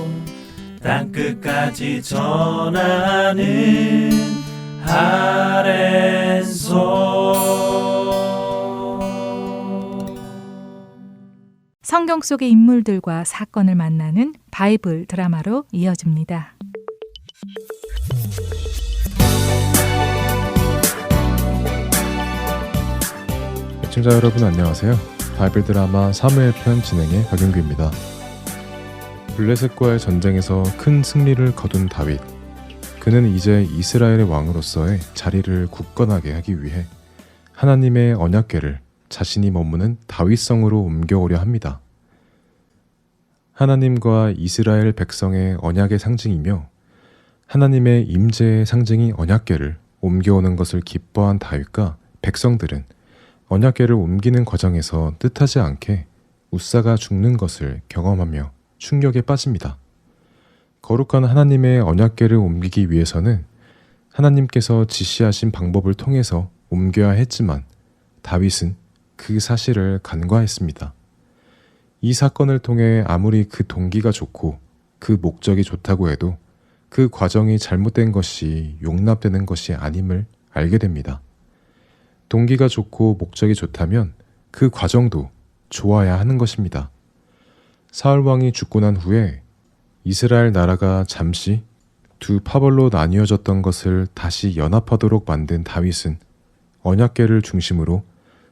[SPEAKER 3] 땅끝까지 전하는 아랜소.
[SPEAKER 1] 성경 속의 인물들과 사건을 만나는 바이블 드라마로 이어집니다.
[SPEAKER 6] 시청자 여러분 안녕하세요. 바이블 드라마 사무엘 편 진행의 박윤규입니다. 블레셋과의 전쟁에서 큰 승리를 거둔 다윗. 그는 이제 이스라엘의 왕으로서의 자리를 굳건하게 하기 위해 하나님의 언약궤를 자신이 머무는 다윗성으로 옮겨오려 합니다. 하나님과 이스라엘 백성의 언약의 상징이며 하나님의 임재의 상징이 언약궤를 옮겨오는 것을 기뻐한 다윗과 백성들은 언약궤를 옮기는 과정에서 뜻하지 않게 웃사가 죽는 것을 경험하며 충격에 빠집니다. 거룩한 하나님의 언약궤를 옮기기 위해서는 하나님께서 지시하신 방법을 통해서 옮겨야 했지만 다윗은 그 사실을 간과했습니다. 이 사건을 통해 아무리 그 동기가 좋고 그 목적이 좋다고 해도 그 과정이 잘못된 것이 용납되는 것이 아님을 알게 됩니다. 동기가 좋고 목적이 좋다면 그 과정도 좋아야 하는 것입니다. 사울 왕이 죽고 난 후에 이스라엘 나라가 잠시 두 파벌로 나뉘어졌던 것을 다시 연합하도록 만든 다윗은 언약궤를 중심으로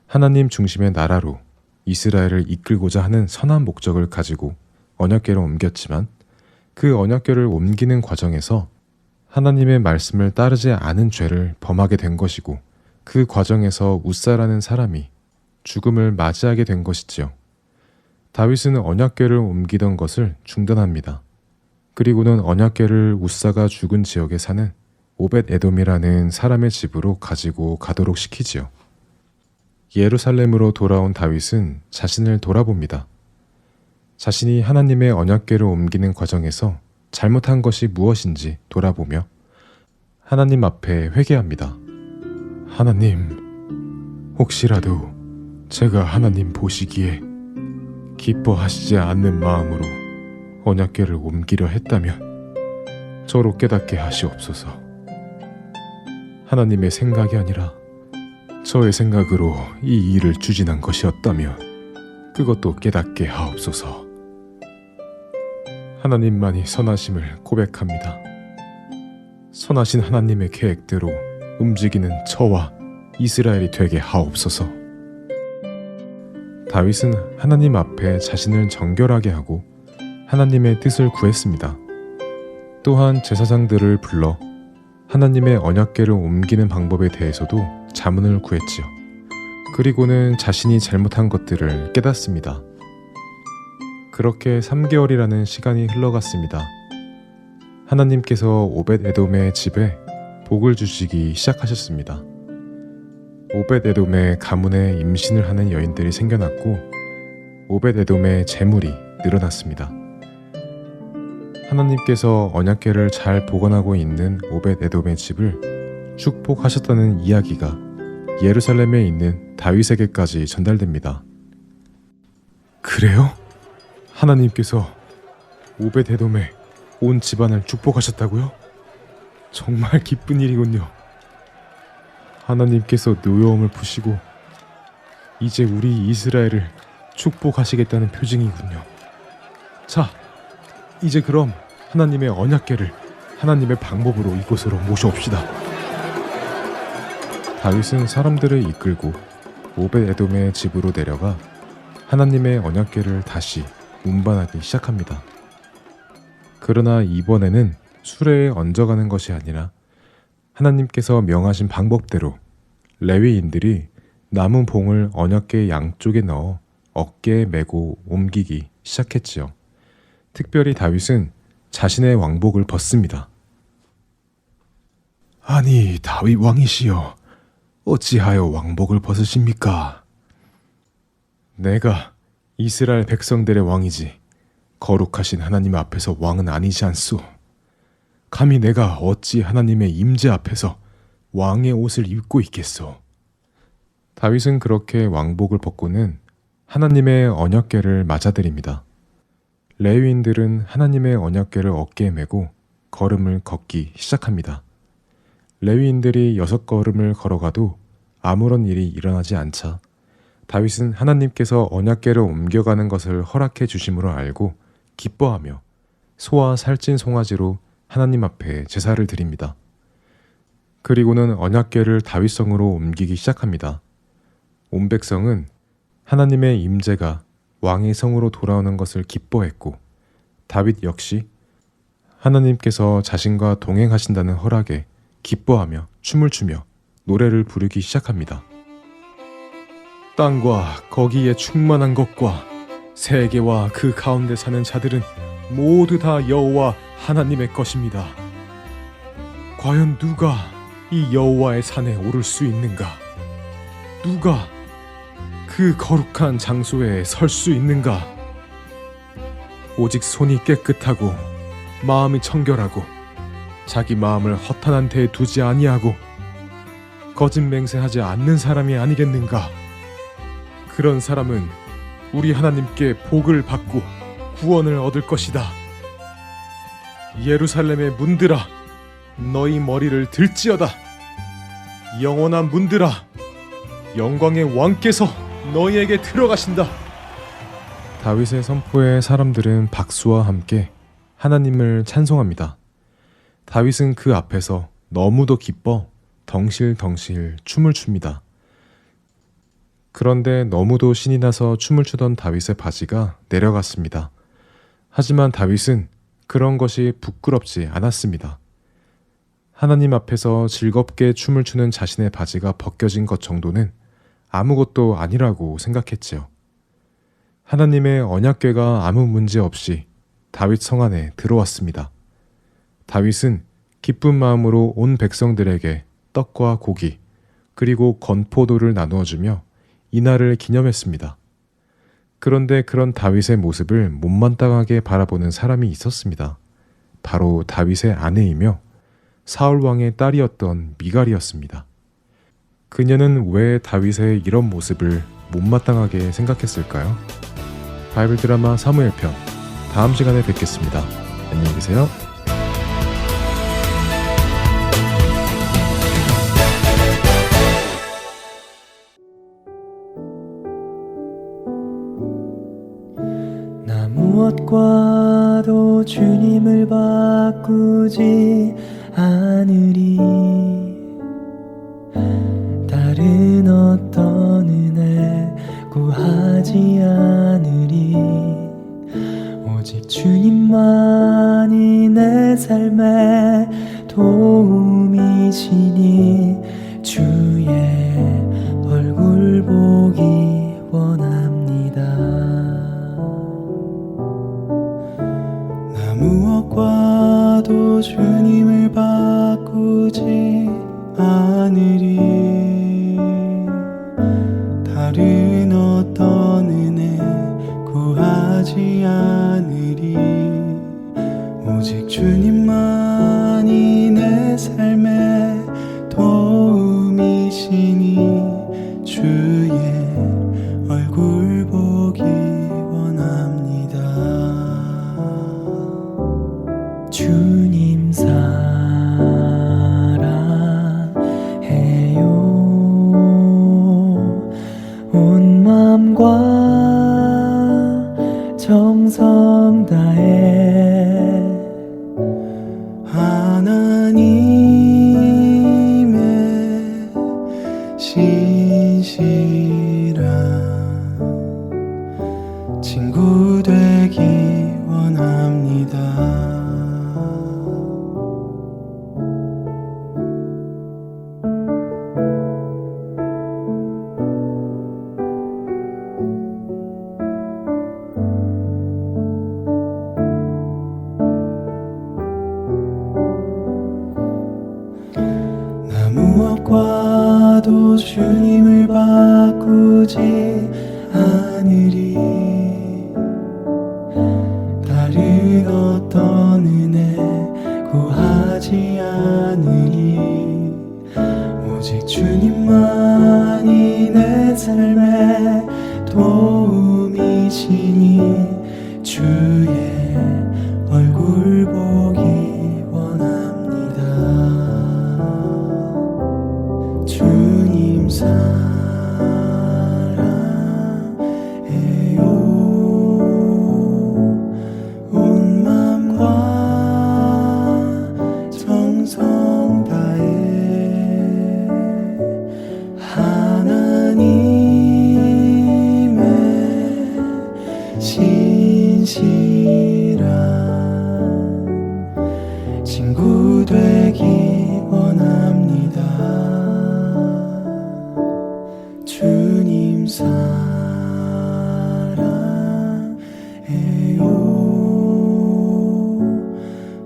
[SPEAKER 6] 하나님 중심의 나라로 이스라엘을 이끌고자 하는 선한 목적을 가지고 언약궤를 옮겼지만 그 언약궤를 옮기는 과정에서 하나님의 말씀을 따르지 않은 죄를 범하게 된 것이고 그 과정에서 웃사라는 사람이 죽음을 맞이하게 된 것이지요. 다윗은 언약궤를 옮기던 것을 중단합니다. 그리고는 언약궤를 웃사가 죽은 지역에 사는 오벳 에돔이라는 사람의 집으로 가지고 가도록 시키지요. 예루살렘으로 돌아온 다윗은 자신을 돌아봅니다. 자신이 하나님의 언약궤를 옮기는 과정에서 잘못한 것이 무엇인지 돌아보며 하나님 앞에 회개합니다. 하나님, 혹시라도 제가 하나님 보시기에 기뻐하시지 않는 마음으로 언약궤를 옮기려 했다면 저로 깨닫게 하시옵소서. 하나님의 생각이 아니라 저의 생각으로 이 일을 추진한 것이었다면 그것도 깨닫게 하옵소서. 하나님만이 선하심을 고백합니다. 선하신 하나님의 계획대로 움직이는 저와 이스라엘이 되게 하옵소서. 다윗은 하나님 앞에 자신을 정결하게 하고 하나님의 뜻을 구했습니다. 또한 제사장들을 불러 하나님의 언약궤를 옮기는 방법에 대해서도 자문을 구했지요. 그리고는 자신이 잘못한 것들을 깨닫습니다. 그렇게 3개월이라는 시간이 흘러갔습니다. 하나님께서 오벳 에돔의 집에 복을 주시기 시작하셨습니다. 오벳 에돔의 가문에 임신을 하는 여인들이 생겨났고 오벳 에돔의 재물이 늘어났습니다. 하나님께서 언약궤를 잘 보관하고 있는 오벳 에돔의 집을 축복하셨다는 이야기가 예루살렘에 있는 다윗에게까지 전달됩니다. 그래요? 하나님께서 오벳 에돔의 온 집안을 축복하셨다고요? 정말 기쁜 일이군요. 하나님께서 노여움을 푸시고 이제 우리 이스라엘을 축복하시겠다는 표징이군요. 자, 이제 그럼 하나님의 언약궤를 하나님의 방법으로 이곳으로 모셔옵시다. 다윗은 사람들을 이끌고 오벳 에돔의 집으로 내려가 하나님의 언약궤를 다시 운반하기 시작합니다. 그러나 이번에는 수레에 얹어가는 것이 아니라 하나님께서 명하신 방법대로 레위인들이 남은 봉을 언약궤 양쪽에 넣어 어깨에 메고 옮기기 시작했지요. 특별히 다윗은 자신의 왕복을 벗습니다. 아니, 다윗 왕이시여, 어찌하여 왕복을 벗으십니까? 내가 이스라엘 백성들의 왕이지 거룩하신 하나님 앞에서 왕은 아니지 않소. 감히 내가 어찌 하나님의 임재 앞에서 왕의 옷을 입고 있겠소. 다윗은 그렇게 왕복을 벗고는 하나님의 언약궤를 맞아들입니다. 레위인들은 하나님의 언약궤를 어깨에 메고 걸음을 걷기 시작합니다. 레위인들이 6걸음을 걸어가도 아무런 일이 일어나지 않자 다윗은 하나님께서 언약궤를 옮겨가는 것을 허락해 주심으로 알고 기뻐하며 소와 살찐 송아지로 하나님 앞에 제사를 드립니다. 그리고는 언약궤를 다윗성으로 옮기기 시작합니다. 온 백성은 하나님의 임재가 왕의 성으로 돌아오는 것을 기뻐했고 다윗 역시 하나님께서 자신과 동행하신다는 허락에 기뻐하며 춤을 추며 노래를 부르기 시작합니다. 땅과 거기에 충만한 것과 세계와 그 가운데 사는 자들은 모두 다 여호와 하나님의 것입니다. 과연 누가 이 여호와의 산에 오를 수 있는가? 누가 그 거룩한 장소에 설 수 있는가? 오직 손이 깨끗하고 마음이 청결하고 자기 마음을 허탄한 데에 두지 아니하고 거짓 맹세하지 않는 사람이 아니겠는가? 그런 사람은 우리 하나님께 복을 받고 구원을 얻을 것이다. 예루살렘의 문들아, 너희 머리를 들지어다. 영원한 문들아, 영광의 왕께서 너희에게 들어가신다. 다윗의 선포에 사람들은 박수와 함께 하나님을 찬송합니다. 다윗은 그 앞에서 너무도 기뻐 덩실덩실 춤을 춥니다. 그런데 너무도 신이 나서 춤을 추던 다윗의 바지가 내려갔습니다. 하지만 다윗은 그런 것이 부끄럽지 않았습니다. 하나님 앞에서 즐겁게 춤을 추는 자신의 바지가 벗겨진 것 정도는 아무것도 아니라고 생각했지요. 하나님의 언약궤가 아무 문제 없이 다윗 성 안에 들어왔습니다. 다윗은 기쁜 마음으로 온 백성들에게 떡과 고기 그리고 건포도를 나누어 주며 이날을 기념했습니다. 그런데 그런 다윗의 모습을 못마땅하게 바라보는 사람이 있었습니다. 바로 다윗의 아내이며 사울 왕의 딸이었던 미갈이었습니다. 그녀는 왜 다윗의 이런 모습을 못마땅하게 생각했을까요? 바이블 드라마 사무엘 편 다음 시간에 뵙겠습니다. 안녕히 계세요.
[SPEAKER 3] 나 무엇과도 주님을 바꾸지 않으리. 다른 어떤 은혜 구하지 않으리. 오직 주님만이 내 삶의 도움이시니 주의 얼굴 보기 원합니다. 나 무엇과도 주님을 바꾸지 않으리. 다른 어떤 은혜 구하지 않으리. 오직 주님만이 내 삶의 도움이시니 주의 얼굴 보기 원합니다. 주님 사랑해요. 온 마음과 정성 다해 하나님의 신실한 친구 되기 원합니다. 무엇과도 주님을 바꾸지 않으리. 다른 어떤 은혜 구하지 않으리. 오직 주님만이 내 삶의 도움이시니 주의 얼굴 보기 원합니다. 주님 사랑해요. 온 마음과 정성 다해 하나님의 신실한 친구 되기 원합니다. 주님 사랑해요.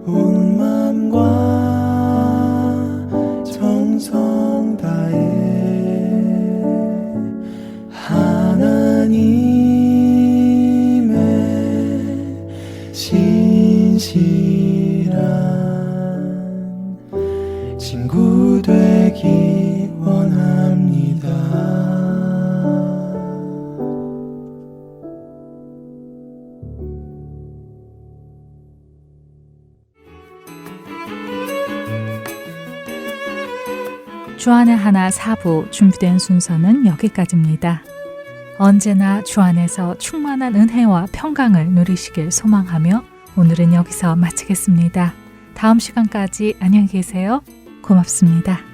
[SPEAKER 3] 온 마음과 정성 다해 하나님의 신실한 친구 되기 원합니다.
[SPEAKER 1] 주안의 하나 4부 준비된 순서는 여기까지입니다. 언제나 주 안에서 충만한 은혜와 평강을 누리시길 소망하며 오늘은 여기서 마치겠습니다. 다음 시간까지 안녕히 계세요. 고맙습니다.